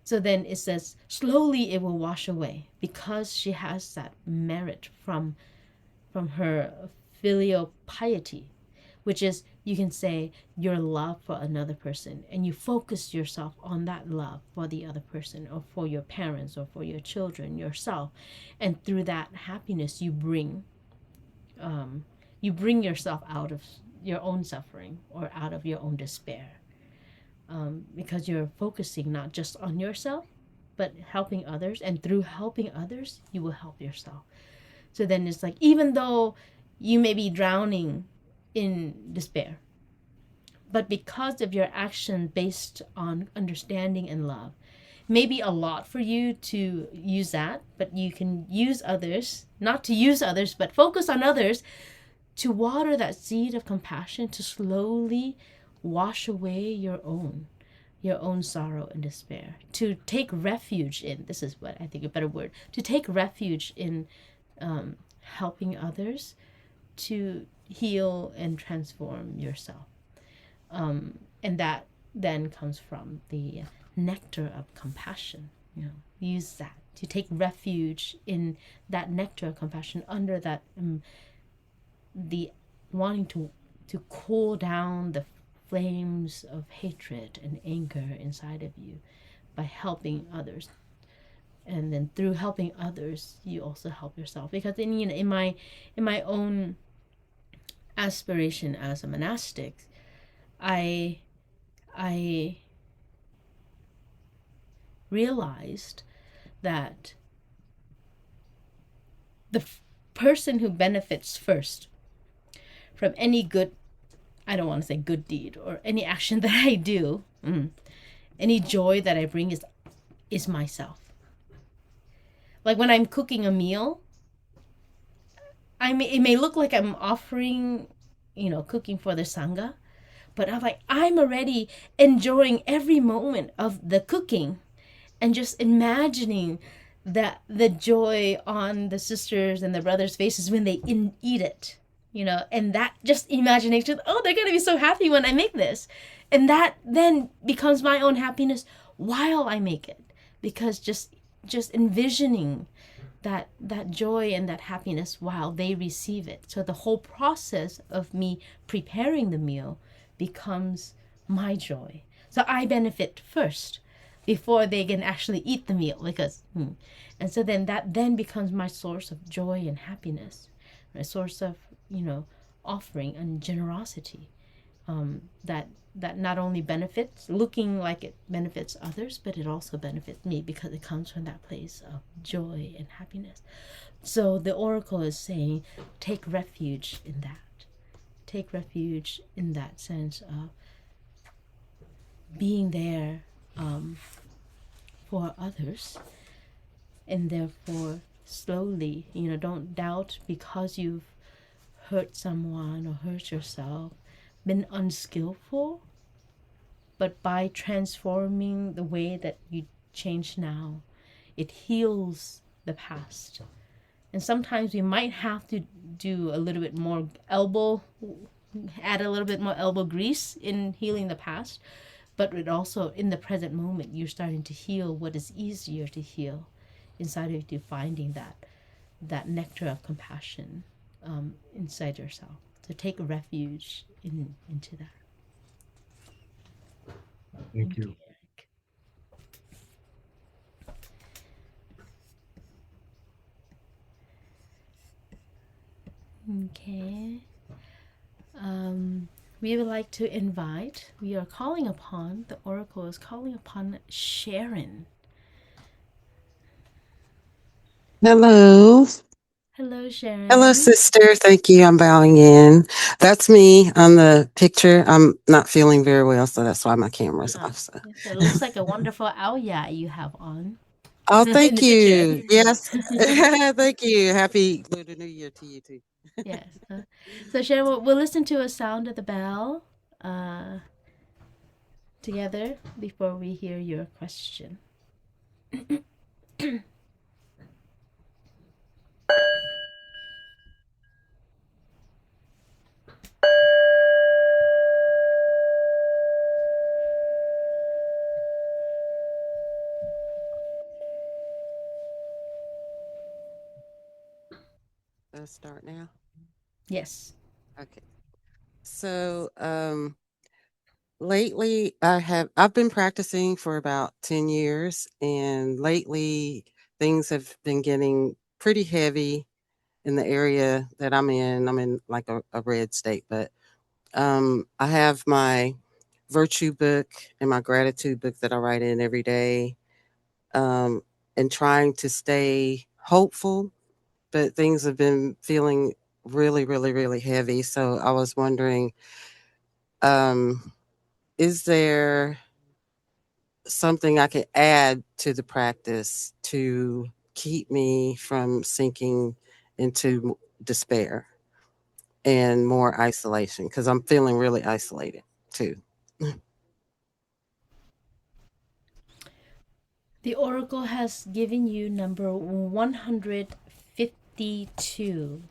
So then it says, slowly it will wash away because she has that merit from her filial piety, which is, you can say, your love for another person, and you focus yourself on that love for the other person, or for your parents, or for your children, yourself, and through that happiness you bring yourself out of your own suffering or out of your own despair, because you're focusing not just on yourself but helping others, and through helping others you will help yourself. So then it's like, even though you may be drowning in despair, but because of your action based on understanding and love, maybe a lot for you to use that, but you can use others, not to use others, but focus on others, to water that seed of compassion, to slowly wash away your own sorrow and despair, to take refuge in, this is what I think a better word, to take refuge in helping others to heal and transform yourself. And that then comes from the nectar of compassion. Use that to take refuge in that nectar of compassion, under that the wanting to cool down the flames of hatred and anger inside of you by helping others. And then through helping others, you also help yourself. Because in my own aspiration as a monastic, I realized that the person who benefits first from any good, I don't want to say good deed, or any action that I do, any joy that I bring is myself. Like when I'm cooking a meal, it may look like I'm offering, cooking for the Sangha, but I'm already enjoying every moment of the cooking, and just imagining that the joy on the sisters and the brothers' faces when they eat it, and that just imagination, oh, they're going to be so happy when I make this. And that then becomes my own happiness while I make it, because just envisioning that joy and that happiness while they receive it. So the whole process of me preparing the meal becomes my joy. So I benefit first before they can actually eat the meal, because and so then that then becomes my source of joy and happiness, my source of offering and generosity, that not only benefits, looking like it benefits others, but it also benefits me because it comes from that place of joy and happiness. So the oracle is saying, take refuge in that. Take refuge in that sense of being there for others, and therefore slowly, don't doubt because you've hurt someone or hurt yourself, been unskillful, but by transforming the way that you change now, it heals the past. And sometimes we might have to do a little bit more add a little bit more elbow grease in healing the past, but it also, in the present moment, you're starting to heal what is easier to heal inside of you, finding that nectar of compassion inside yourself. So take refuge into that. Thank you. Okay. We would like to invite, we are calling upon, the Oracle is calling upon Sharon. Hello. Hello, Sharon. Hello, sister. Thank you. I'm bowing in. That's me on the picture. I'm not feeling very well, so that's why my camera's off. So. So it looks like a wonderful awya you have on. Oh, In thank the you. picture. Yes. Thank you. Happy Lunar New Year to you, too. Yes. So Sharon, we'll listen to a sound of the bell together before we hear your question. Let's start now. Yes. Okay. So, lately I've been practicing for about 10 years, and lately things have been getting pretty heavy in the area that I'm in. I'm in like a red state, but I have my virtue book and my gratitude book that I write in every day, um, and trying to stay hopeful, but things have been feeling really, really, really heavy. So I was wondering, um, is there something I could add to the practice to keep me from sinking into despair and more isolation? Because I'm feeling really isolated too. The Oracle has given you number 152.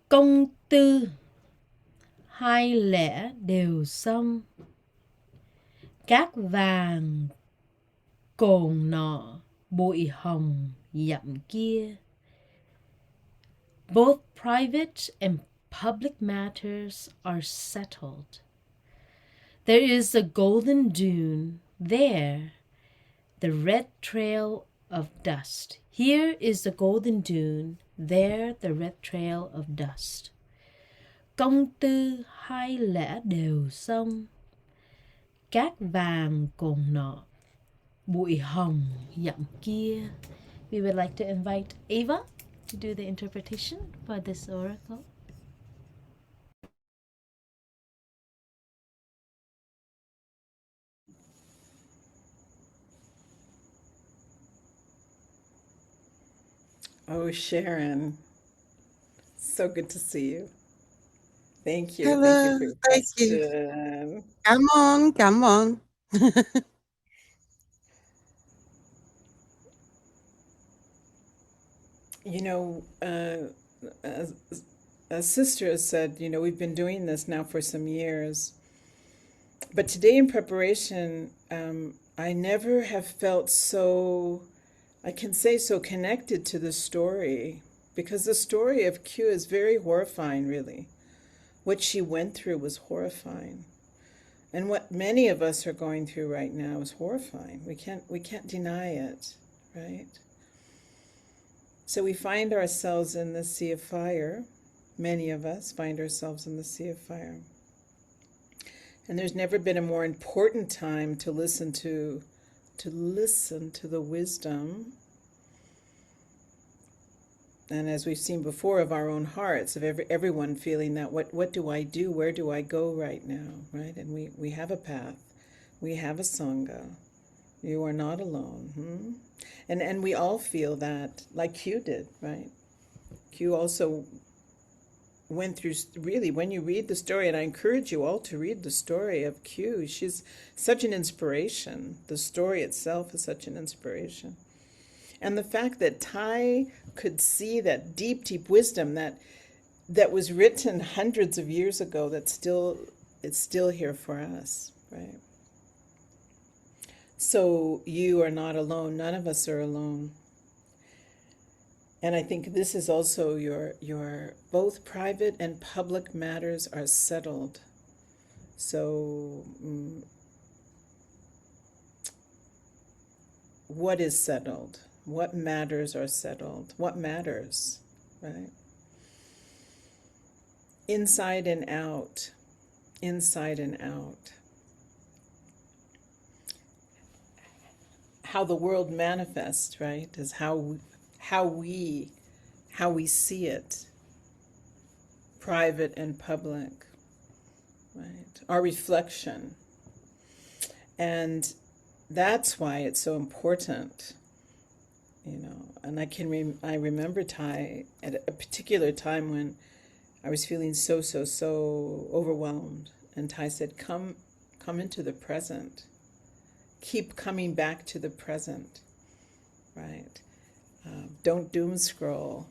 Công tư hai lẽ đều xong, cát vàng cồn nọ, bụi hồng dặm kia. Both private and public matters are settled. There is a golden dune, there the red trail of dust. Here is the golden dune, there the red trail of dust. Công tư hai lẽ đều xong, cát vàng cồn nọ, bụi hồng dặm kia. We would like to invite Ava to do the interpretation for this oracle. Oh, Sharon, so good to see you. Thank you. Hello. Thank you for your Thank you. question. Come on. Come on. You know, as Sister has said, you know, we've been doing this now for some years. But today in preparation, I never have felt so, I can say so connected to the story, because the story of Kieu is very horrifying, really. What she went through was horrifying. And what many of us are going through right now is horrifying. We can't deny it, right? So we find ourselves in the sea of fire. Many of us find ourselves in the sea of fire. And there's never been a more important time to listen to the wisdom And as we've seen before, of our own hearts, of everyone feeling that, what do I do? Where do I go right now? Right? And we have a path. We have a Sangha. You are not alone. And we all feel that, like Kieu did, right? Kieu also went through, really, when you read the story, and I encourage you all to read the story of Kieu, she's such an inspiration. The story itself is such an inspiration. And the fact that Thai could see that deep, deep wisdom that was written hundreds of years ago, it's still here for us, right? So you are not alone. None of us are alone. And I think this is also your both private and public matters are settled. So what is settled? What matters are settled? What matters, right? Inside and out. Inside and out. How the world manifests, right, is how we see it, private and public, right? Our reflection. And that's why it's so important, you know. And I remember Thai at a particular time when I was feeling so overwhelmed, and Thai said, come into the present. Keep coming back to the present, right? Don't doom scroll.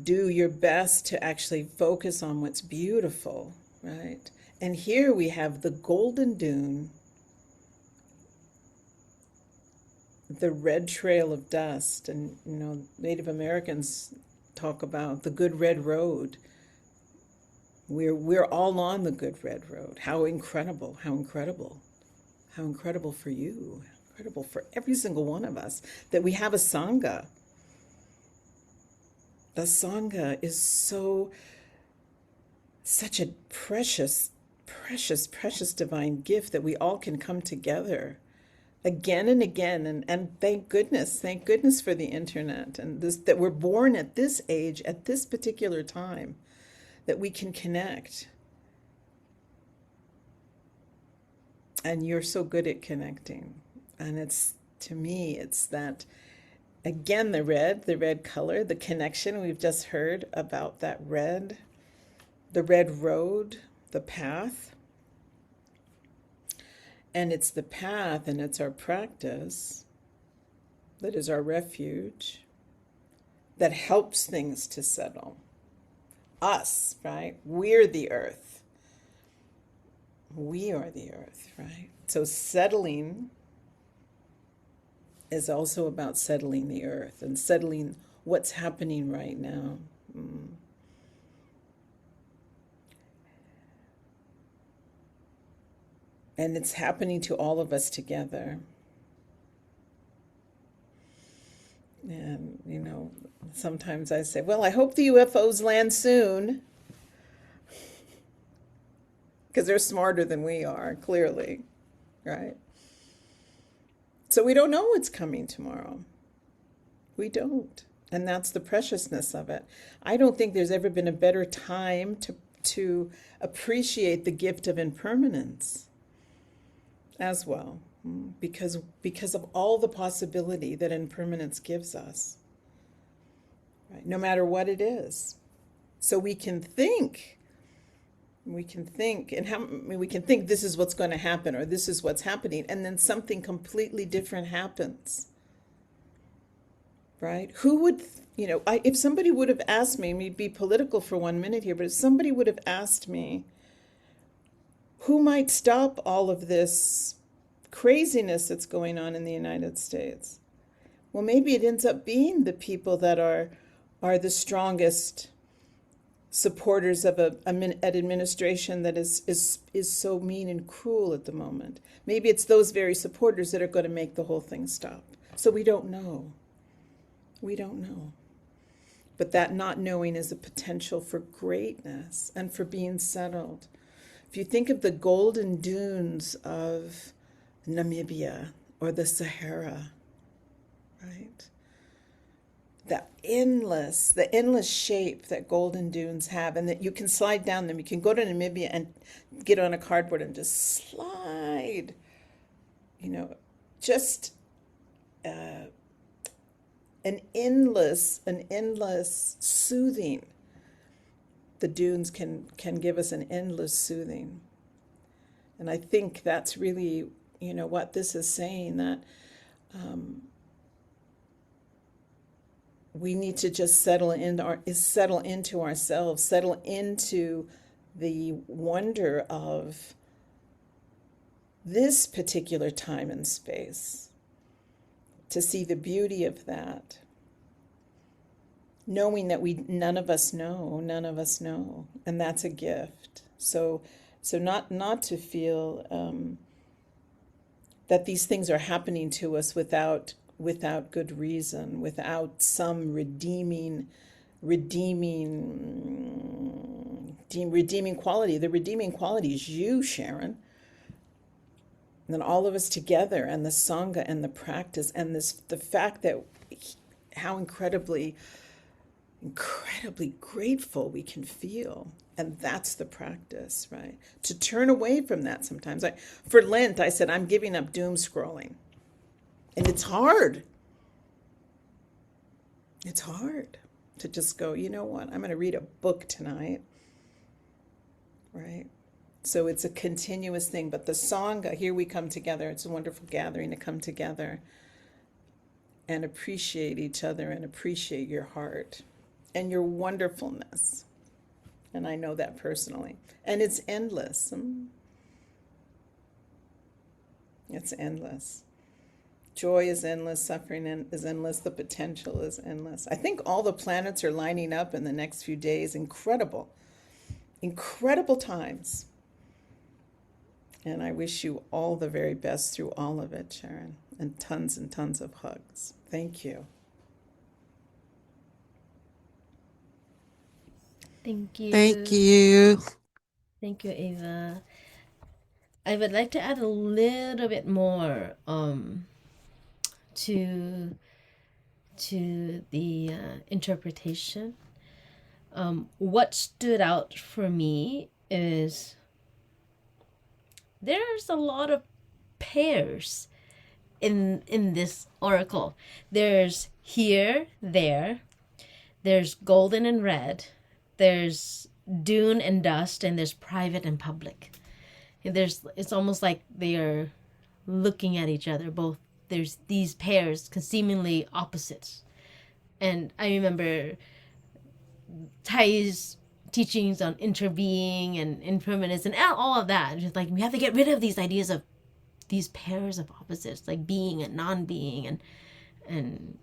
Do your best to actually focus on what's beautiful, right? And here we have the golden dune, the red trail of dust, and you know, Native Americans talk about the good red road. We're all on the good red road. How incredible, how incredible. How incredible for you, incredible for every single one of us, that we have a Sangha. The Sangha is such a precious divine gift that we all can come together again and again. And thank goodness for the internet and this, that we're born at this age, at this particular time, that we can connect. And you're so good at connecting. And it's, to me, it's that, again, the red color, the connection. We've just heard about that red, the red road, the path. And it's the path and it's our practice that is our refuge, that helps things to settle. Us, right? We're the earth. We are the earth, right? So settling is also about settling the earth and settling what's happening right now. And it's happening to all of us together. And, you know, sometimes I say, well, I hope the UFOs land soon. Because they're smarter than we are, clearly, right? So we don't know what's coming tomorrow. We don't. And that's the preciousness of it. I don't think there's ever been a better time to appreciate the gift of impermanence as well, because of all the possibility that impermanence gives us, right? No matter what it is. So we can think, and we can think this is what's going to happen, or this is what's happening, and then something completely different happens, right? Who would, you know, if somebody would have asked me, be political for 1 minute here, but if somebody would have asked me, who might stop all of this craziness that's going on in the United States? Well, maybe it ends up being the people that are the strongest supporters of an administration that is so mean and cruel at the moment. Maybe it's those very supporters that are going to make the whole thing stop. So we don't know. We don't know. But that not knowing is a potential for greatness and for being settled. If you think of the golden dunes of Namibia or the Sahara, right? the endless shape that golden dunes have, and that you can slide down them. You can go to Namibia and get on a cardboard and just slide, just an endless soothing. The dunes can give us an endless soothing. And I think that's really, what this is saying, that we need to just settle into ourselves, settle into the wonder of this particular time and space, to see the beauty of that, knowing that none of us know, and that's a gift. So not to feel that these things are happening to us without good reason, without some redeeming quality. The redeeming quality is you, Sharon. And then all of us together, and the Sangha and the practice, and the fact that how incredibly grateful we can feel. And that's the practice, right? To turn away from that sometimes. For Lent, I said, I'm giving up doom scrolling. And it's hard. It's hard to just go, you know what, I'm going to read a book tonight, right? So it's a continuous thing. But the Sangha, here we come together. It's a wonderful gathering to come together and appreciate each other and appreciate your heart and your wonderfulness. And I know that personally. And it's endless. It's endless. Joy is endless. Suffering is endless. The potential is endless. I think all the planets are lining up in the next few days. Incredible times. And I wish you all the very best through all of it, Sharon. And tons of hugs. Thank you. Thank you. Thank you. Thank you, Ava. I would like to add a little bit more to the interpretation. What stood out for me is there's a lot of pairs in this oracle. There's here, there's golden and red, there's dune and dust, and there's private and public. And it's almost like they are looking at each other. Both there's these pairs seemingly opposites. And I remember Thai's teachings on interbeing and impermanence and all of that. Just like we have to get rid of these ideas of these pairs of opposites, like being and non-being, and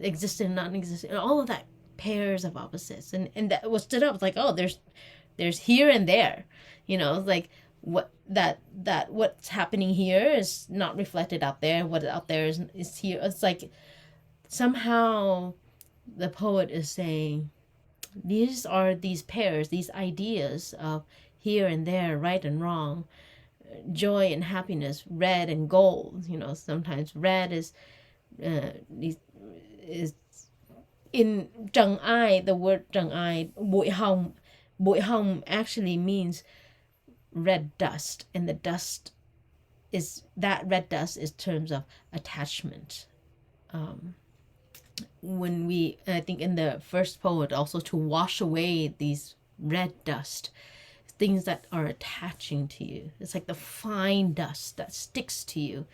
existent and non-existent, all of that pairs of opposites. And that what stood up was like, oh, there's here and there, like what's happening here is not reflected out there. What out there is here. It's like somehow the poet is saying these are these pairs, these ideas of here and there, right and wrong, joy and happiness, red and gold. Sometimes red is in Zheng Ai. The word Zheng Ai, Bui Hong actually means red dust, and the dust is that red dust is terms of attachment. I think in the first poet also, to wash away these red dust, things that are attaching to you. It's like the fine dust that sticks to you.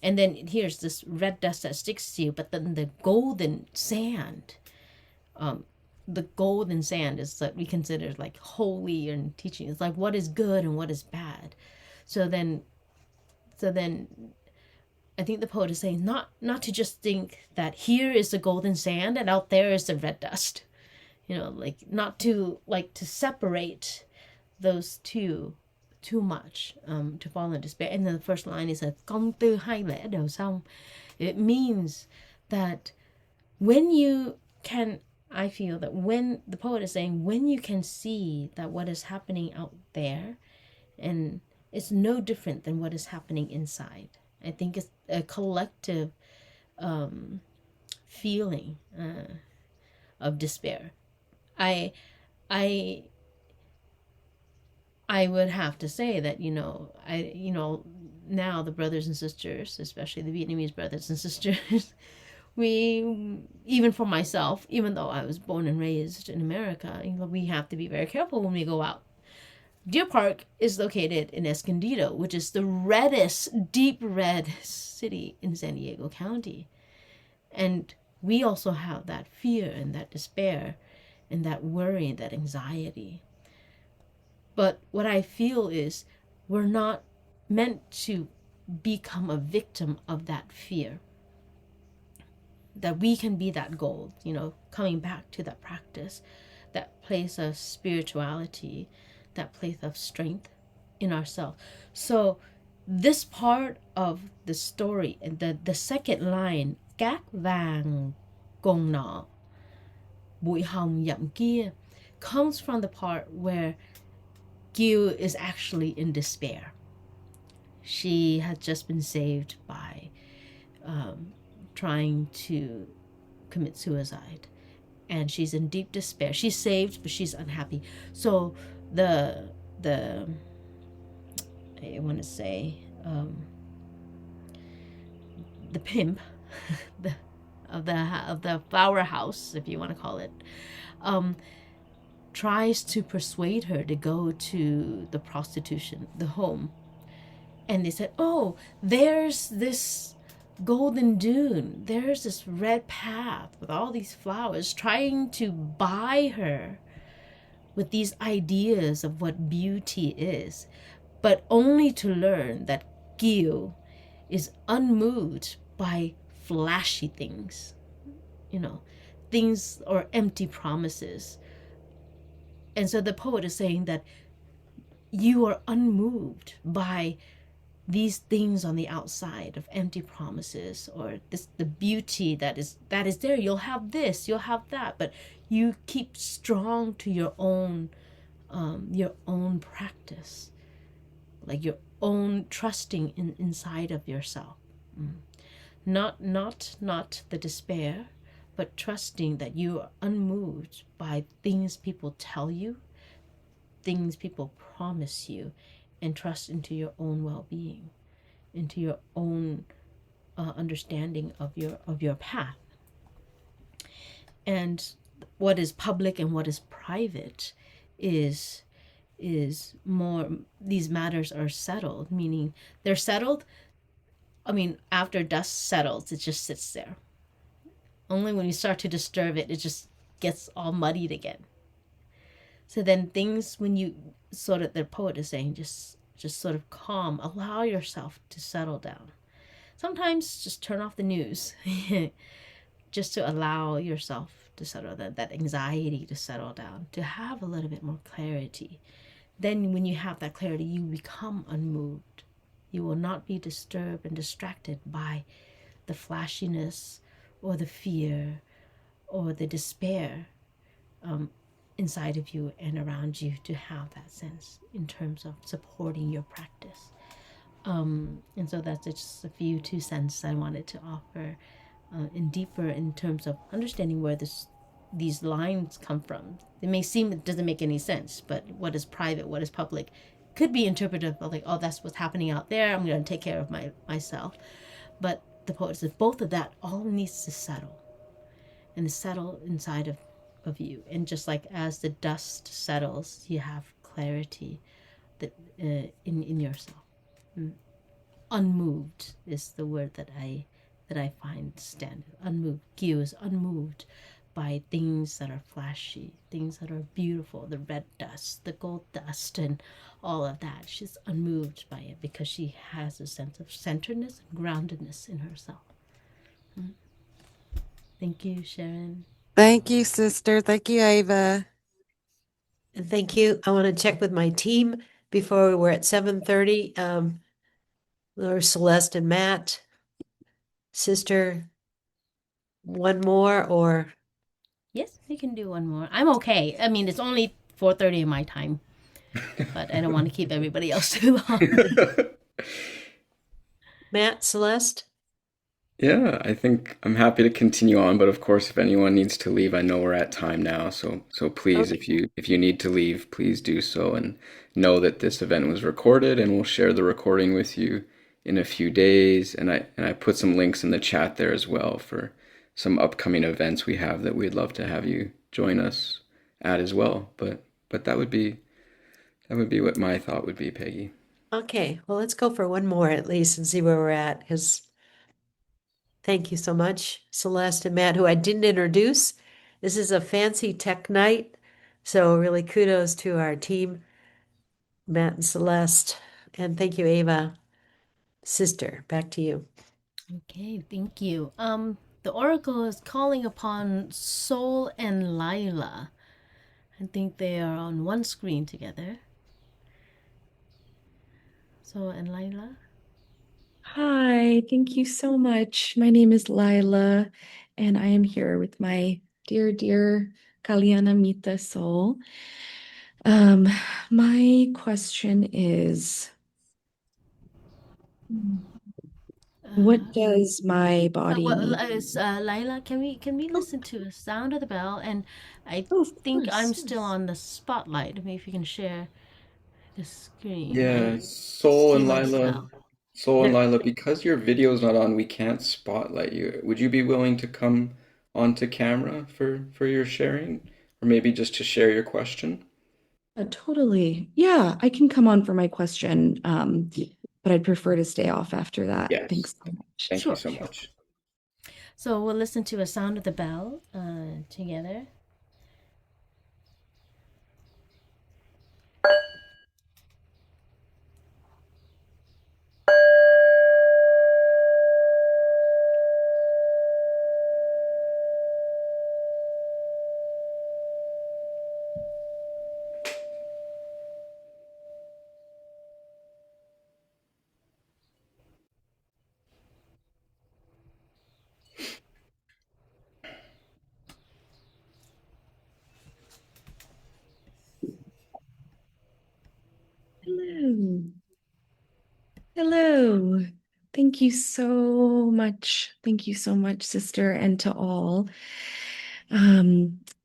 And then here's this red dust that sticks to you, but then the golden sand, is that we consider like holy and teaching. It's like what is good and what is bad. So then I think the poet is saying not to just think that here is the golden sand and out there is the red dust. Like not to separate those two too much, to fall in despair. And then the first line is a công tư hai lẽ đều xong. It means that I feel that when the poet is saying, when you can see that what is happening out there, and it's no different than what is happening inside. I think it's a collective feeling of despair. I would have to say that, now the brothers and sisters, especially the Vietnamese brothers and sisters, we, even for myself, even though I was born and raised in America, we have to be very careful when we go out. Deer Park is located in Escondido, which is the reddest, deep red city in San Diego County. And we also have that fear and that despair and that worry and that anxiety. But what I feel is we're not meant to become a victim of that fear. That we can be that gold, coming back to that practice, that place of spirituality, that place of strength in ourselves. So this part of the story, and the second line, Cát vàng cùng nọ, bụi hồng dặm kia, comes from the part where Kieu is actually in despair. She had just been saved by trying to commit suicide, and she's in deep despair. She's saved, but she's unhappy. So the I want to say the pimp of the flower house, if you want to call it, tries to persuade her to go to the prostitution, the home. And they said, oh, there's this golden dune, there's this red path with all these flowers, trying to buy her with these ideas of what beauty is, but only to learn that Kieu is unmoved by flashy things, things or empty promises. And so the poet is saying that you are unmoved by these things on the outside of empty promises, or the beauty that is there. You'll have this, you'll have that, but you keep strong to your own practice, like your own trusting inside of yourself. Not the despair, but trusting that you are unmoved by things people tell you, things people promise you, and trust into your own well-being, into your own understanding of your path. And what is public and what is private is more, these matters are settled, meaning they're settled. After dust settles, it just sits there. Only when you start to disturb it, it just gets all muddied again. So then things, when you the poet is saying, just sort of calm, allow yourself to settle down. Sometimes just turn off the news, just to allow yourself to settle down, that anxiety to settle down, to have a little bit more clarity. Then when you have that clarity, you become unmoved. You will not be disturbed and distracted by the flashiness or the fear or the despair inside of you and around you, to have that sense in terms of supporting your practice. And so that's just a few 2 cents I wanted to offer in deeper in terms of understanding where these lines come from. It may seem it doesn't make any sense, but what is private, what is public, could be interpreted of like, oh, that's what's happening out there, I'm going to take care of myself. But the poet says both of that all needs to settle, and settle inside of you. And just like as the dust settles, you have clarity that in yourself. Unmoved is the word that I find standard. Unmoved. Kieu is unmoved by things that are flashy, things that are beautiful, the red dust, the gold dust, and all of that. She's unmoved by it because she has a sense of centeredness and groundedness in herself. Thank you, Sharon. Thank you, sister. Thank you, Ava. And thank you. I want to check with my team before we're at 7:30. There's Celeste and Matt. Sister, one more or? Yes, we can do one more. I'm okay. It's only 4:30 in my time, but I don't want to keep everybody else too long. Matt, Celeste? Yeah, I think I'm happy to continue on, but of course, if anyone needs to leave, I know we're at time now, so please, Okay. if you need to leave, please do so, and know that this event was recorded, and we'll share the recording with you in a few days, and I put some links in the chat there as well for some upcoming events we have that we'd love to have you join us at as well. But that would be what my thought would be, Peggy. Okay, well, let's go for one more at least and see where we're at, because thank you so much, Celeste and Matt, who I didn't introduce. This is a fancy tech night, so really kudos to our team, Matt and Celeste, and thank you, Ava. Sister, back to you. Okay, thank you. The oracle is calling upon Soul and Lila. I think they are on one screen together. Soul and Lila. Hi, thank you so much. My name is Lila, and I am here with my dear Kalyana Mita soul. Um, my question is, what does my body need? Lila, can we Oh, listen to the sound of the bell? And I oh, of think I'm course. still on the spotlight. Maybe if you can share the screen Yeah, and see myself. Soul and There, Lila, because your video's not on, we can't spotlight you. Would you be willing to come onto camera for your sharing, or maybe just to share your question? Totally. Yeah, I can come on for my question, but I'd prefer to stay off after that. Yes. Thanks so much. Thank you Sure, so sure. much. So we'll listen to a sound of the bell together. Hello. Hello. Thank you so much. Thank you so much, sister, and to all.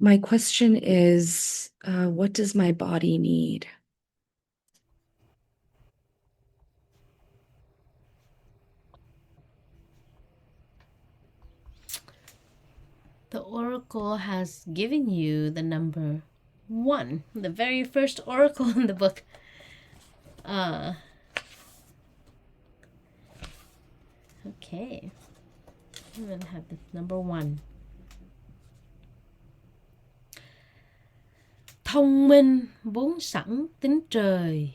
My question is, what does my body need? The oracle has given you the number 1, the very first oracle in the book. Okay. I'm going to have the number 1. Thông minh vốn sẵn tính trời,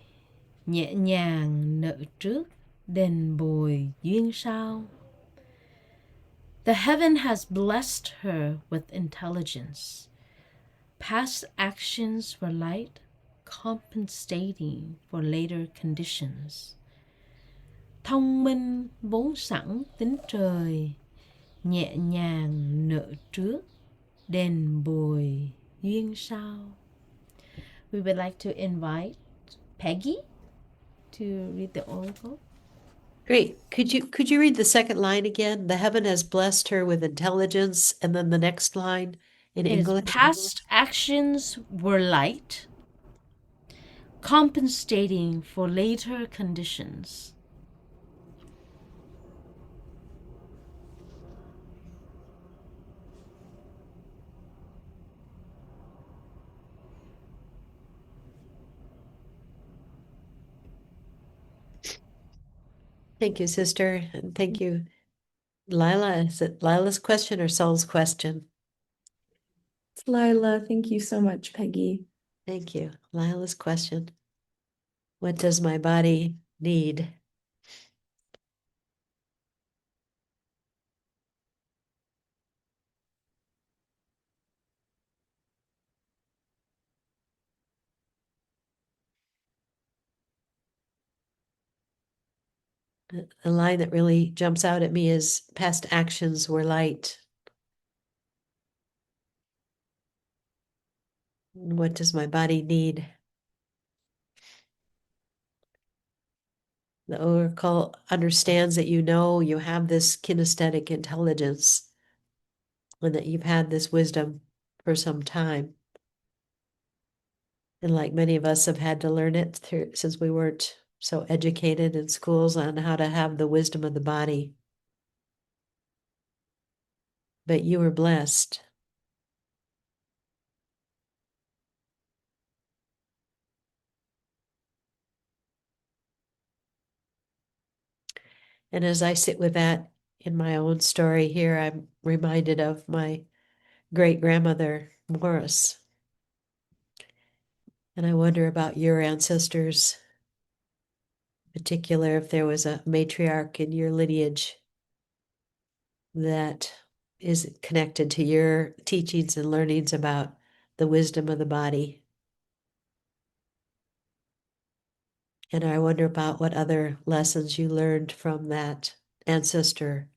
nhẹ nhàng nợ trước, đền bồi duyên sau. The heaven has blessed her with intelligence. Past actions were light, compensating for later conditions. Thông minh vốn sẵn tính trời, nhẹ nhàng nợ trước, đền bồi duyên sau. We would like to invite Peggy to read the oracle. great. Could you read the second line again? The heaven has blessed her with intelligence, and then the next line in His English. past actions were light, compensating for later conditions. Thank you, sister, and thank you, Lila. Is it Lila's question or Saul's question? It's Lila. Thank you so much, Peggy. Thank you. Lila's question. What does my body need? A line that really jumps out at me is past actions were light. What does my body need? The oracle understands that you have this kinesthetic intelligence and that you've had this wisdom for some time. And like many of us have had to learn it since we weren't so educated in schools on how to have the wisdom of the body. But you were blessed. And as I sit with that in my own story here, I'm reminded of my great grandmother, Morris. And I wonder about your ancestors, in particular, if there was a matriarch in your lineage that is connected to your teachings and learnings about the wisdom of the body. And I wonder about what other lessons you learned from that ancestor.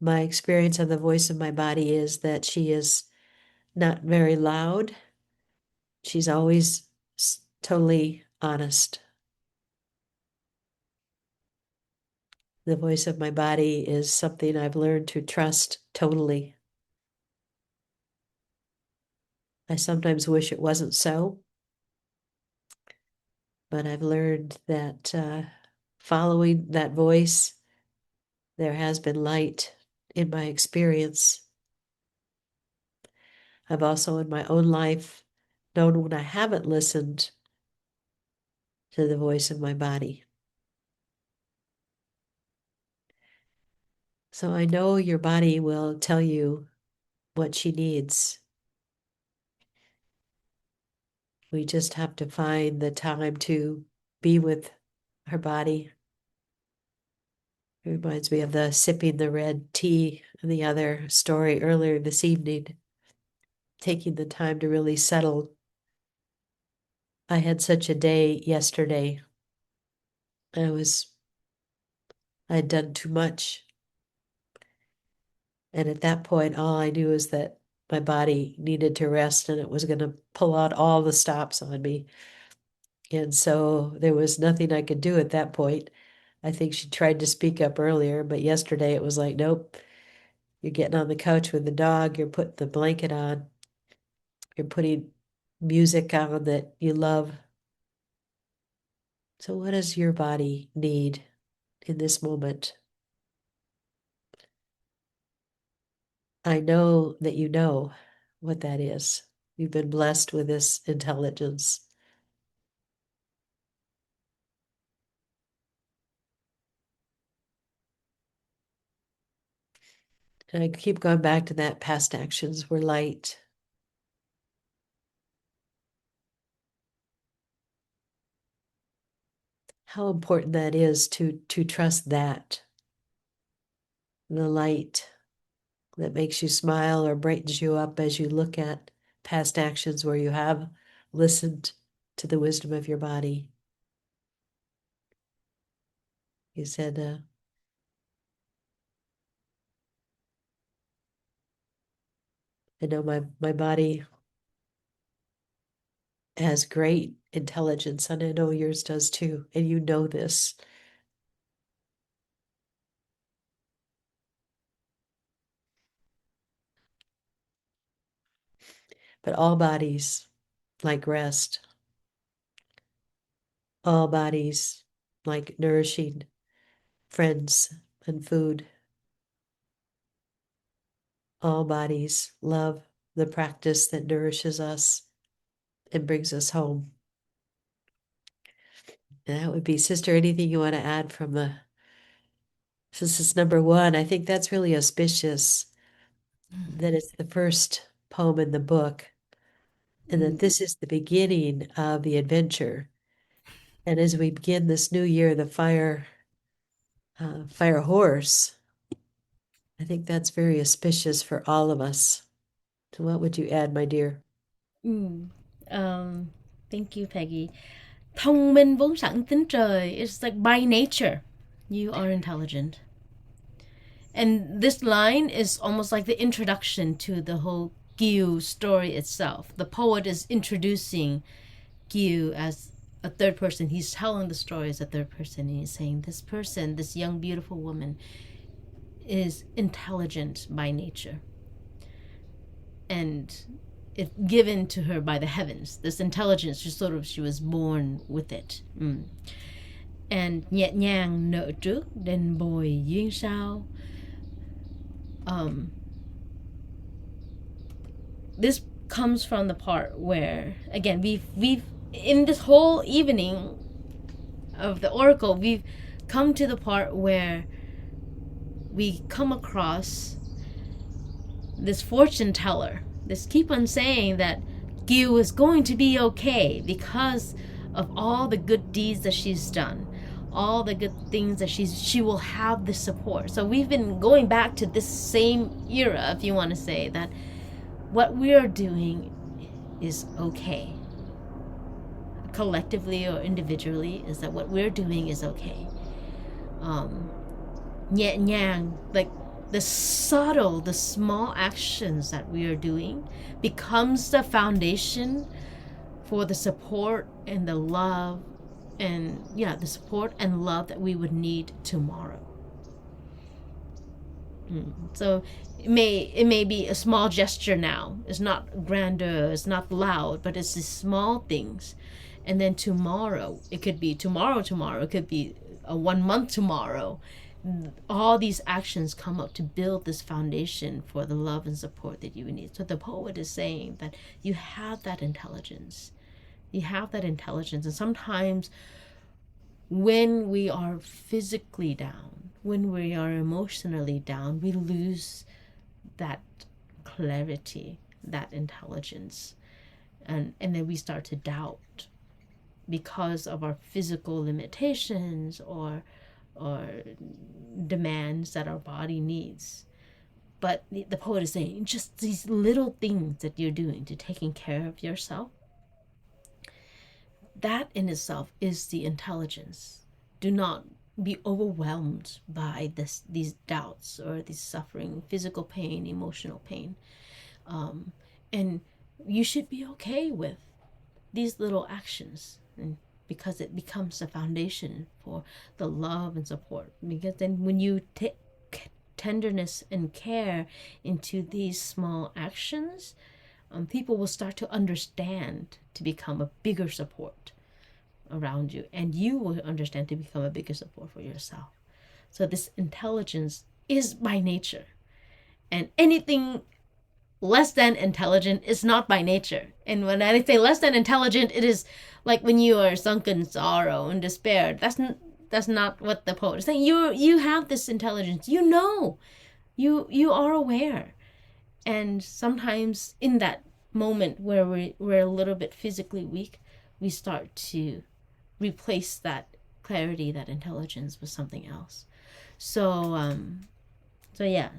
My experience of the voice of my body is that she is not very loud. She's always totally honest. The voice of my body is something I've learned to trust totally. I sometimes wish it wasn't so, but I've learned that following that voice, there has been light in my experience. I've also in my own life known when I haven't listened to the voice of my body. So I know your body will tell you what she needs. We just have to find the time to be with her body. It reminds me of the sipping the red tea and the other story earlier this evening, taking the time to really settle. I had such a day yesterday. I had done too much. And at that point, all I knew is that my body needed to rest and it was going to pull out all the stops on me. And so there was nothing I could do at that point. I think she tried to speak up earlier, but yesterday it was like, nope, you're getting on the couch with the dog, you're putting the blanket on, you're putting music on that you love. So, what does your body need in this moment? I know that you know what that is. You've been blessed with this intelligence. And I keep going back to that past actions were light. How important that is to trust that. The light that makes you smile or brightens you up as you look at past actions where you have listened to the wisdom of your body. You said, I know my body has great intelligence, and I know yours does too, and you know this. But all bodies like rest, all bodies like nourishing friends and food. All bodies love the practice that nourishes us and brings us home. And that would be, Sister, anything you want to add from since it's number one, I think that's really auspicious that it's the first poem in the book and that this is the beginning of the adventure. And as we begin this new year, the fire horse, I think that's very auspicious for all of us. So what would you add, my dear? Thank you, Peggy. Thông minh vốn sẵn tính trời. It's like by nature, you are intelligent. And this line is almost like the introduction to the whole Kieu story itself. The poet is introducing Kieu as a third person. He's telling the story as a third person, and he's saying this person, this young beautiful woman, is intelligent by nature, and it's given to her by the heavens. This intelligence, she was born with it. And nhẹ nhàng nở trước đền bồi duyên sao. This comes from the part where, again, we've in this whole evening of the oracle, we've come to the part where we come across this fortune teller. This keep on saying that Kieu is going to be okay because of all the good deeds that she's done, all the good things that she will have the support. So we've been going back to this same era, if you want to say that what we are doing is okay. Collectively or individually, is that what we're doing is okay. Nhẹ nhàng, like the subtle, the small actions that we are doing becomes the foundation for the support and the love, and the support and love that we would need tomorrow. So it may be a small gesture now. It's not grandeur, it's not loud, but it's the small things. And then tomorrow, it could be tomorrow, it could be a 1 month tomorrow. All these actions come up to build this foundation for the love and support that you need. So the poet is saying that you have that intelligence. You have that intelligence. And sometimes when we are physically down, when we are emotionally down, we lose that clarity, that intelligence. And then we start to doubt because of our physical limitations or demands that our body needs. But the poet is saying just these little things that you're doing to taking care of yourself, that in itself is the intelligence. Do not be overwhelmed by these doubts or this suffering, physical pain, emotional pain. And you should be okay with these little actions, and because it becomes the foundation for the love and support. Because then when you take tenderness and care into these small actions, people will start to understand to become a bigger support around you, and you will understand to become a bigger support for yourself. So this intelligence is by nature, and anything less than intelligent is not by nature. And when I say less than intelligent, it is like when you are sunk in sorrow and despair. That's not what the poet is saying. You have this intelligence. You know, you are aware. And sometimes in that moment where we're a little bit physically weak, we start to replace that clarity, that intelligence with something else. So yeah,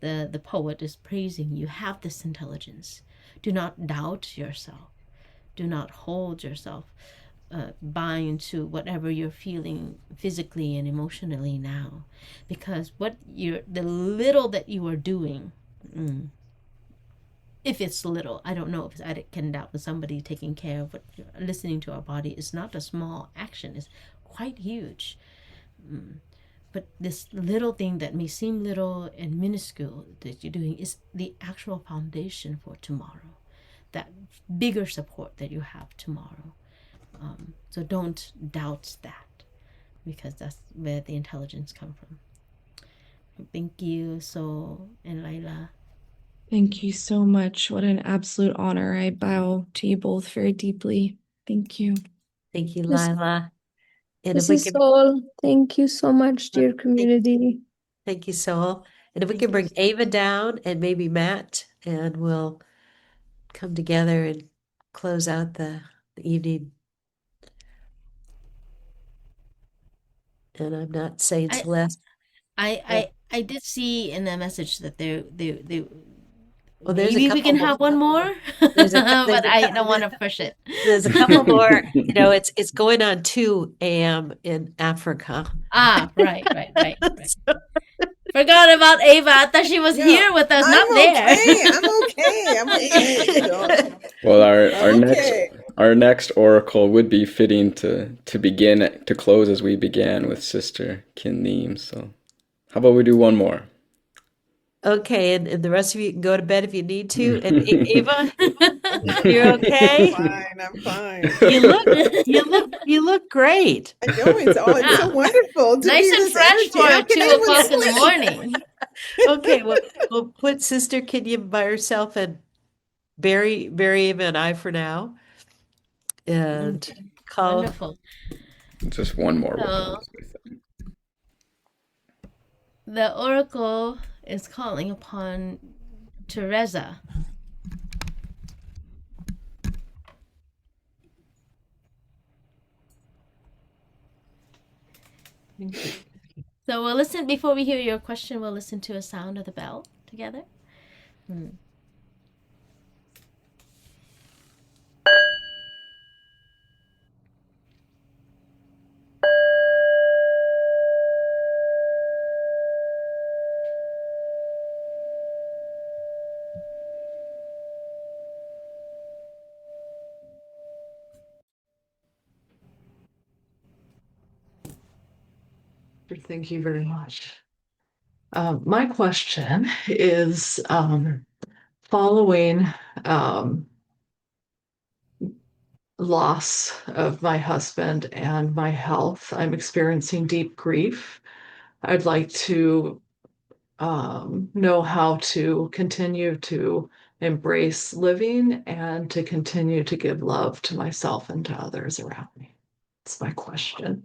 the poet is praising you have this intelligence. Do not doubt yourself. Do not hold yourself bind to whatever you're feeling physically and emotionally now, because the little that you are doing, if it's little, I don't know if I can doubt that somebody taking care of listening to our body is not a small action, it's quite huge. But this little thing that may seem little and minuscule that you're doing is the actual foundation for tomorrow, that bigger support that you have tomorrow. So don't doubt that, because that's where the intelligence comes from. Thank you, Sol and Laila. Thank you so much. What an absolute honor. I bow to you both very deeply. Thank you. Thank you, Lila. And This is Sol. Thank you so much, dear community. Thank you, Sol. And if we can bring Ava down and maybe Matt, and we'll come together and close out the evening. And I'm not saying Celeste. I did see in the message that they well, there's maybe a couple we can more. have one more, There's a but I don't want to push it. There's a couple more. You know, it's going on 2 a.m. in Africa. Right. So, Forgot about Ava. I thought she was Yeah, here with us, not I'm there. okay. I'm okay. Well, I'm okay. our next oracle would be fitting to close as we began with Sister Kính Nghiêm. So, how about we do one more? Okay, and the rest of you can go to bed if you need to. And Ava, you're okay? I'm fine. You look great. I know it's so wonderful to Nice be and this fresh energy. for How can 2 anyone o'clock in the sleep? morning. Okay, well, we'll put Sister Kenya by herself and bury Ava and I for now. And call. Wonderful. Just one more. So, the oracle is calling upon Teresa. So we'll listen, before we hear your question, we'll listen to a sound of the bell together. Thank you very much. My question is following loss of my husband and my health. I'm experiencing deep grief. I'd like to know how to continue to embrace living and to continue to give love to myself and to others around me. That's my question.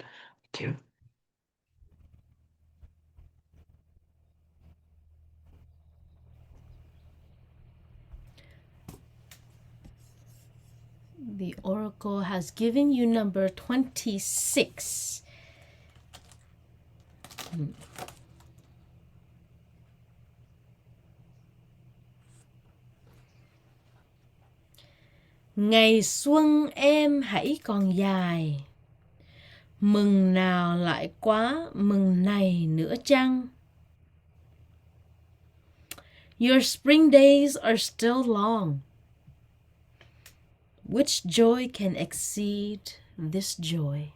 Thank you. The oracle has given you number 26. Ngày xuân em hãy còn dài, mừng nào lại quá mừng này nữa chăng? Your spring days are still long. Which joy can exceed this joy?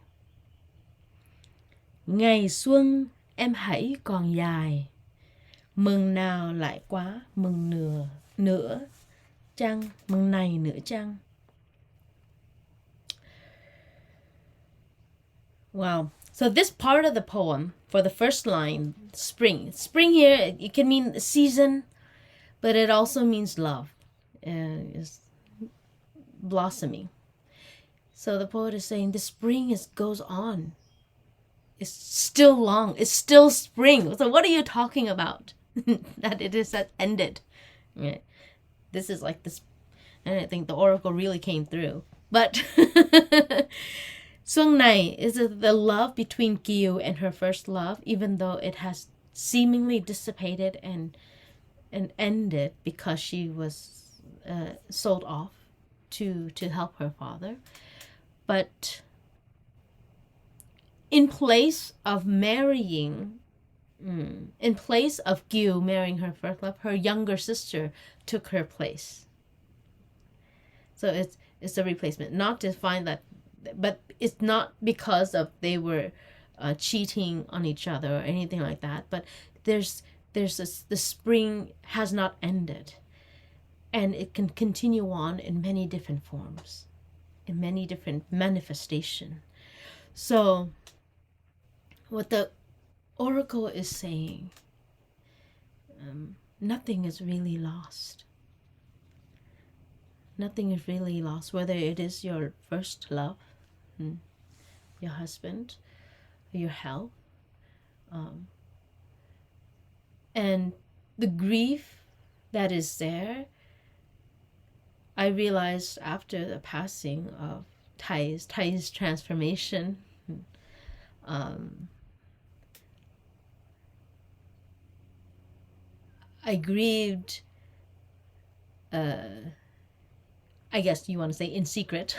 Ngày xuân em hãy còn dài, mừng nào lại quá mừng nữa chăng, mừng này nữa chăng? Wow. So this part of the poem, for the first line, spring. Spring here, it can mean season, but it also means love. Is blossoming. So the poet is saying the spring goes on. It's still long. It's still spring. So what are you talking about? That it is ended. Yeah. This is like this, and I think the oracle really came through. But Xuân này is the love between Kieu and her first love, even though it has seemingly dissipated and ended because she was sold off to help her father. But in place of marrying, in place of Kieu marrying her first love, her younger sister took her place. So it's a replacement. Not to find that, but it's not because of they were cheating on each other or anything like that. But there's the spring has not ended, and it can continue on in many different forms, in many different manifestations. So what the oracle is saying, nothing is really lost. Nothing is really lost, whether it is your first love, your husband, your health, and the grief that is there. I realized after the passing of Thai's transformation, I grieved, I guess you want to say in secret,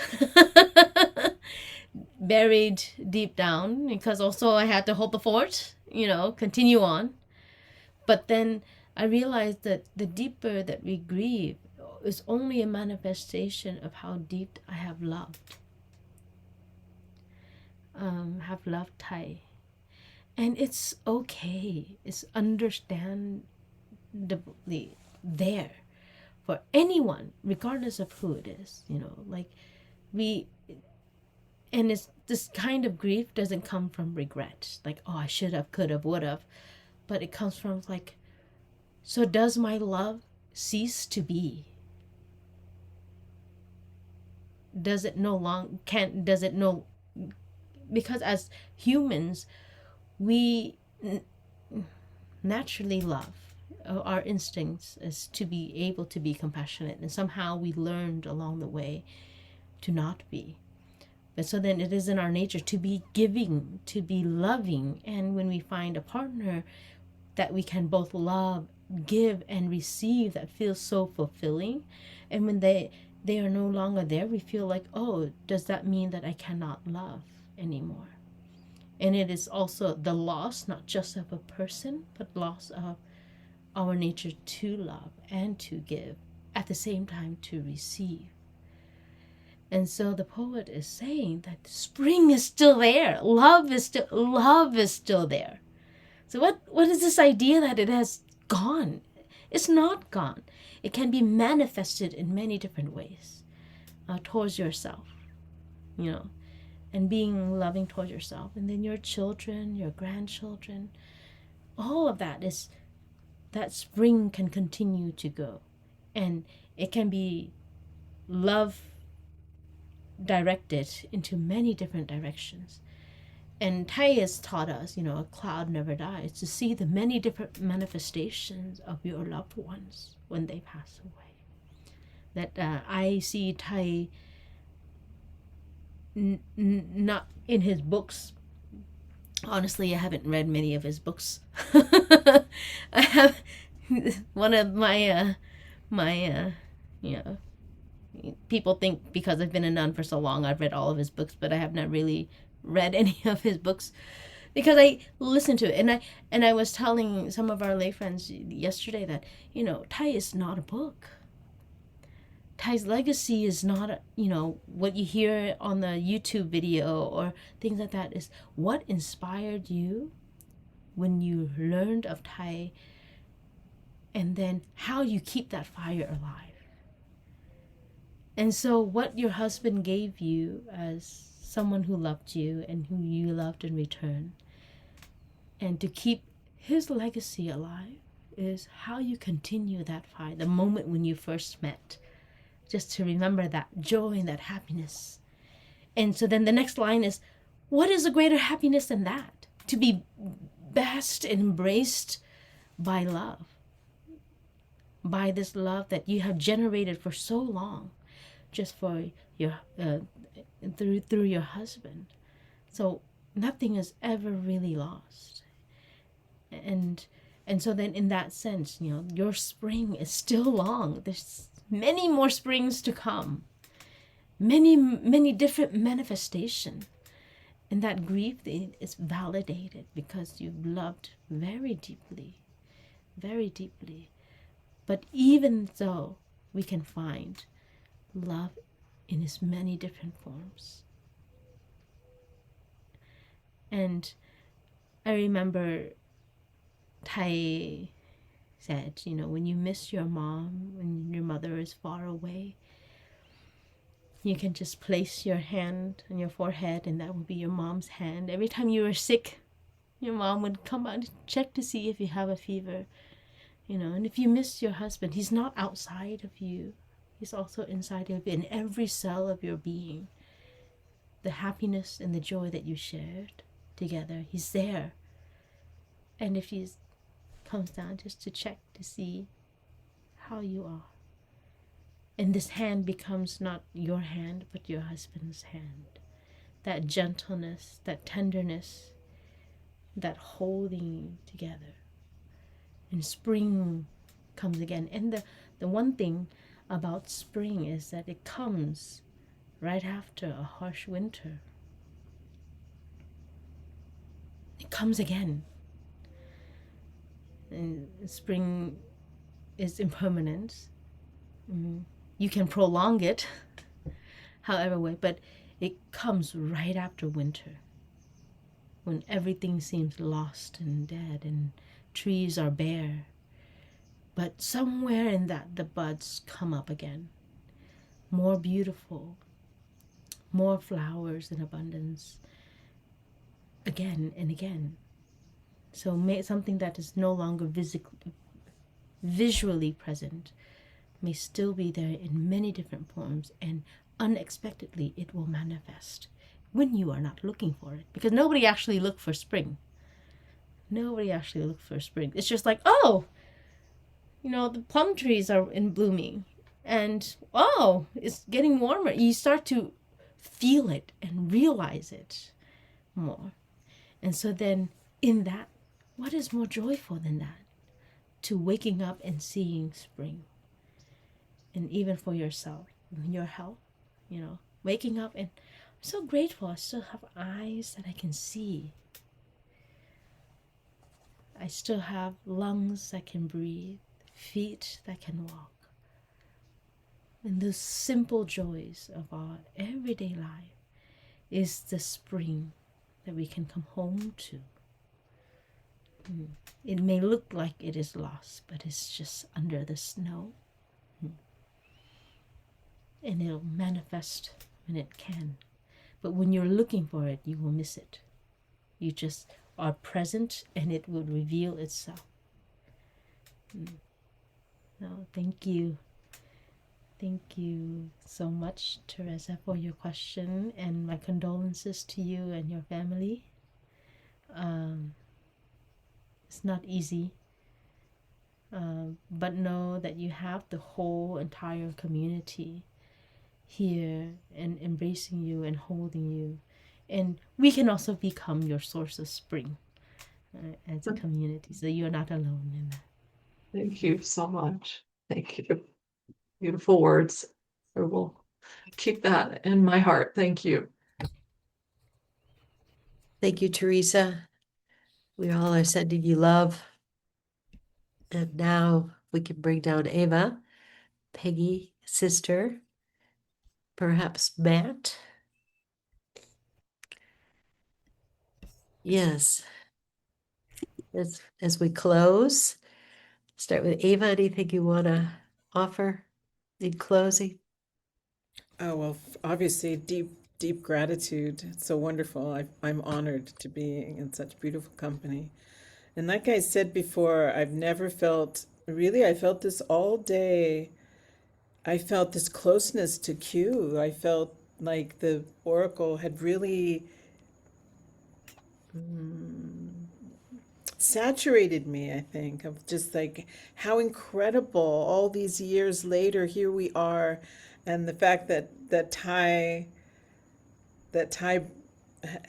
buried deep down, because also I had to hold the fort, continue on. But then I realized that the deeper that we grieve is only a manifestation of how deep I have loved. Have loved Thai. And it's okay. It's understandably there for anyone, regardless of who it is, you know, like and it's this kind of grief doesn't come from regret, like, oh, I should have, could have, would have, but it comes from like, so does my love cease to be? Does it no longer, does it no, because as humans, we naturally love. Our instincts is to be able to be compassionate, and somehow we learned along the way to not be. But so then it is in our nature to be giving, to be loving, and when we find a partner that we can both love, give, and receive, that feels so fulfilling. And when they are no longer there, we feel like, oh, does that mean that I cannot love anymore? And it is also the loss, not just of a person, but loss of our nature to love and to give, at the same time to receive. And so the poet is saying that spring is still there, love is still there. So what is this idea that it has gone? It's not gone. It can be manifested in many different ways towards yourself, you know, and being loving towards yourself, and then your children, your grandchildren, all of that is, that spring can continue to go, and it can be love directed into many different directions. And Thai has taught us, you know, a cloud never dies, to see the many different manifestations of your loved ones when they pass away. That I see Thai not in his books. Honestly, I haven't read many of his books. I have one of my you know, people think because I've been a nun for so long I've read all of his books, but I have not really read any of his books because I listen to it. And I was telling some of our lay friends yesterday that, you know, Thai is not a book. Thai's legacy is not, you know, what you hear on the YouTube video or things like that. Is what inspired you when you learned of Thai, and then how you keep that fire alive. And so what your husband gave you as someone who loved you and who you loved in return, and to keep his legacy alive, is how you continue that fire, the moment when you first met. Just to remember that joy and that happiness. And so then the next line is, what is a greater happiness than that? To be basked and embraced by love. By this love that you have generated for so long, just for your through your husband. So nothing is ever really lost. And so then in that sense, you know, your spring is still long. There's many more springs to come, many different manifestations, and that grief is validated because you've loved very deeply, very deeply. But even so, we can find love in its many different forms. And I remember Thai said, you know, when you miss your mom, when your mother is far away, you can just place your hand on your forehead, and that will be your mom's hand. Every time you were sick, your mom would come out to check to see if you have a fever, you know. And if you miss your husband, he's not outside of you. He's also inside of you, in every cell of your being. The happiness and the joy that you shared together, he's there. And if he comes down just to check to see how you are, and this hand becomes not your hand but your husband's hand, that gentleness, that tenderness, that holding together, and spring comes again. And the one thing about spring is that it comes right after a harsh winter. It comes again. And spring is impermanent. You can prolong it, however way, but it comes right after winter, when everything seems lost and dead and trees are bare. But somewhere in that, the buds come up again, more beautiful, more flowers in abundance, again and again. So something that is no longer visually present may still be there in many different forms, and unexpectedly it will manifest when you are not looking for it, because nobody actually looked for spring. It's just like, oh, the plum trees are in blooming, and oh, it's getting warmer. You start to feel it and realize it more. And so then in that, what is more joyful than that? To waking up and seeing spring. And even for yourself, your health, waking up, and I'm so grateful I still have eyes that I can see. I still have lungs that can breathe, feet that can walk. And those simple joys of our everyday life is the spring that we can come home to. It may look like it is lost, but it's just under the snow. And it'll manifest when it can. But when you're looking for it, you will miss it. You just are present, and it will reveal itself. No, thank you. Thank you so much, Teresa, for your question, and my condolences to you and your family. It's not easy, but know that you have the whole entire community here and embracing you and holding you. And we can also become your source of spring as a community, so you're not alone in that. Thank you so much. Thank you. Beautiful words. I will keep that in my heart. Thank you. Thank you, Teresa. We all are sending you love. And now we can bring down Ava, Peggy, sister, perhaps Matt. Yes. As we close, start with Ava. Anything you want to offer in closing? Oh, well, obviously, deep gratitude. It's so wonderful. I'm honored to be in such beautiful company. And like I said before, I felt this all day. I felt this closeness to Q. I felt like the oracle had really saturated me, I think, of just like how incredible all these years later, here we are. And the fact that Thai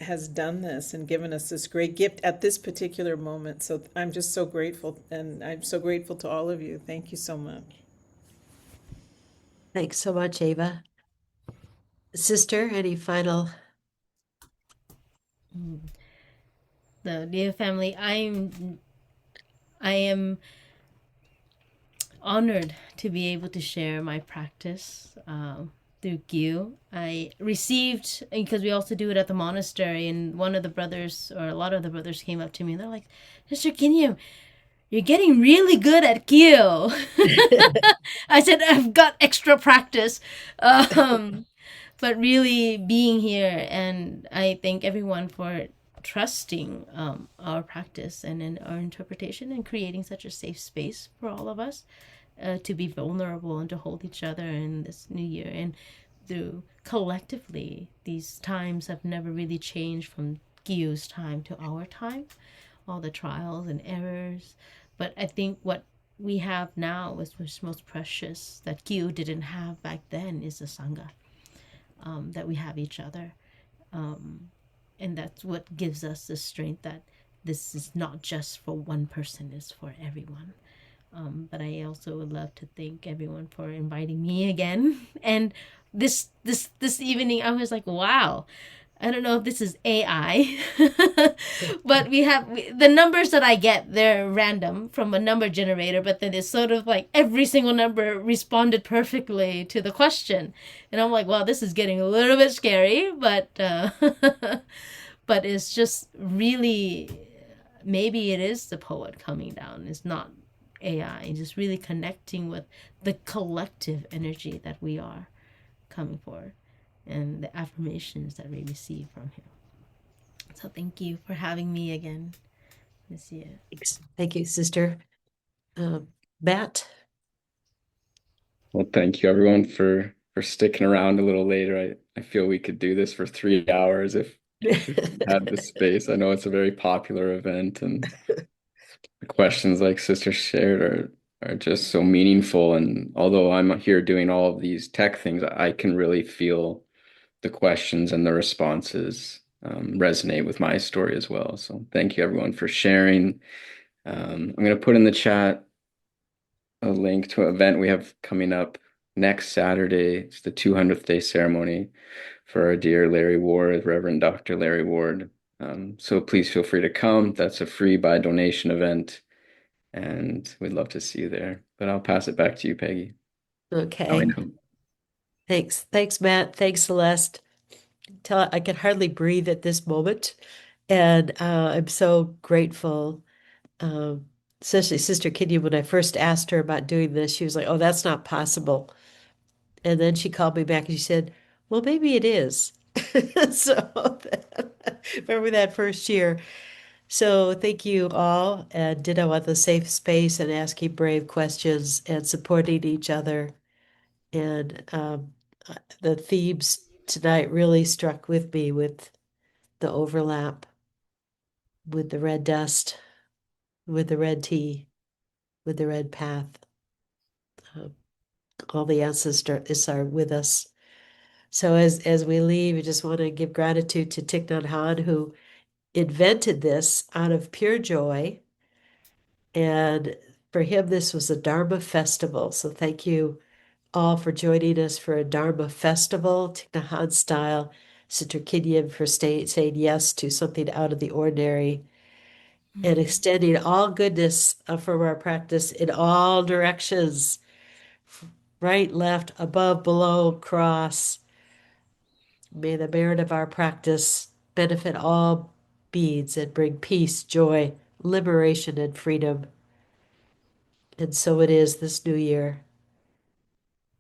has done this and given us this great gift at this particular moment. So I'm just so grateful, and I'm so grateful to all of you. Thank you so much. Thanks so much, Ava. Sister, any final? So, dear family, I am honored to be able to share my practice through Kieu. I received, because we also do it at the monastery, and one of the brothers, or a lot of the brothers, came up to me and they're like, Sister Kính Nghiêm, you're getting really good at Kieu. I said, I've got extra practice. But really being here, and I thank everyone for trusting our practice and in our interpretation, and creating such a safe space for all of us to be vulnerable and to hold each other in this new year. And through collectively, these times have never really changed from Kieu's time to our time, all the trials and errors. But I think what we have now, which is most precious, that Kieu didn't have back then, is the Sangha. That we have each other. And that's what gives us the strength that this is not just for one person, it's for everyone. But I also would love to thank everyone for inviting me again. And this evening, I was like, wow, I don't know if this is AI, but the numbers that I get, they're random from a number generator, but then it's sort of like every single number responded perfectly to the question. And I'm like, well, this is getting a little bit scary, but but it's just really, maybe it is the poet coming down. It's not AI. It's just really connecting with the collective energy that we are coming for and the affirmations that we receive from him. So thank you for having me again this year. Thanks. Thank you, sister. Matt? Well, thank you everyone for sticking around a little later. I feel we could do this for 3 hours if we had the space. I know it's a very popular event, and the questions like sister shared are just so meaningful. And although I'm here doing all of these tech things, I can really feel the questions and the responses resonate with my story as well. So thank you everyone for sharing. I'm going to put in the chat a link to an event we have coming up next Saturday. It's the 200th day ceremony for our dear Larry Ward, Reverend Dr. Larry Ward. So please feel free to come. That's a free by donation event, and we'd love to see you there. But I'll pass it back to you, Peggy. Okay. Thanks, Matt. Thanks, Celeste. I can hardly breathe at this moment. And I'm so grateful. Especially Sister Kính Nghiêm, when I first asked her about doing this, she was like, oh, that's not possible. And then she called me back and she said, well, maybe it is. So remember that first year. So thank you all. And ditto on the safe space and asking brave questions and supporting each other. And the themes tonight really struck with me with the overlap, with the red dust, with the red tea, with the red path. All the ancestors are with us. So as we leave, I just want to give gratitude to Thich Nhat Hanh, who invented this out of pure joy. And for him, this was a Dharma festival. So thank you all for joining us for a Dharma festival, Thich Nhat Hanh style. Sister Kính Nghiêm for saying yes to something out of the ordinary and extending all goodness from our practice in all directions, right, left, above, below, cross. May the merit of our practice benefit all beings and bring peace, joy, liberation, and freedom. And so it is this new year.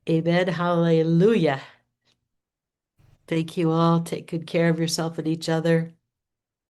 Amen. Hallelujah. Thank you all. Take good care of yourself and each other.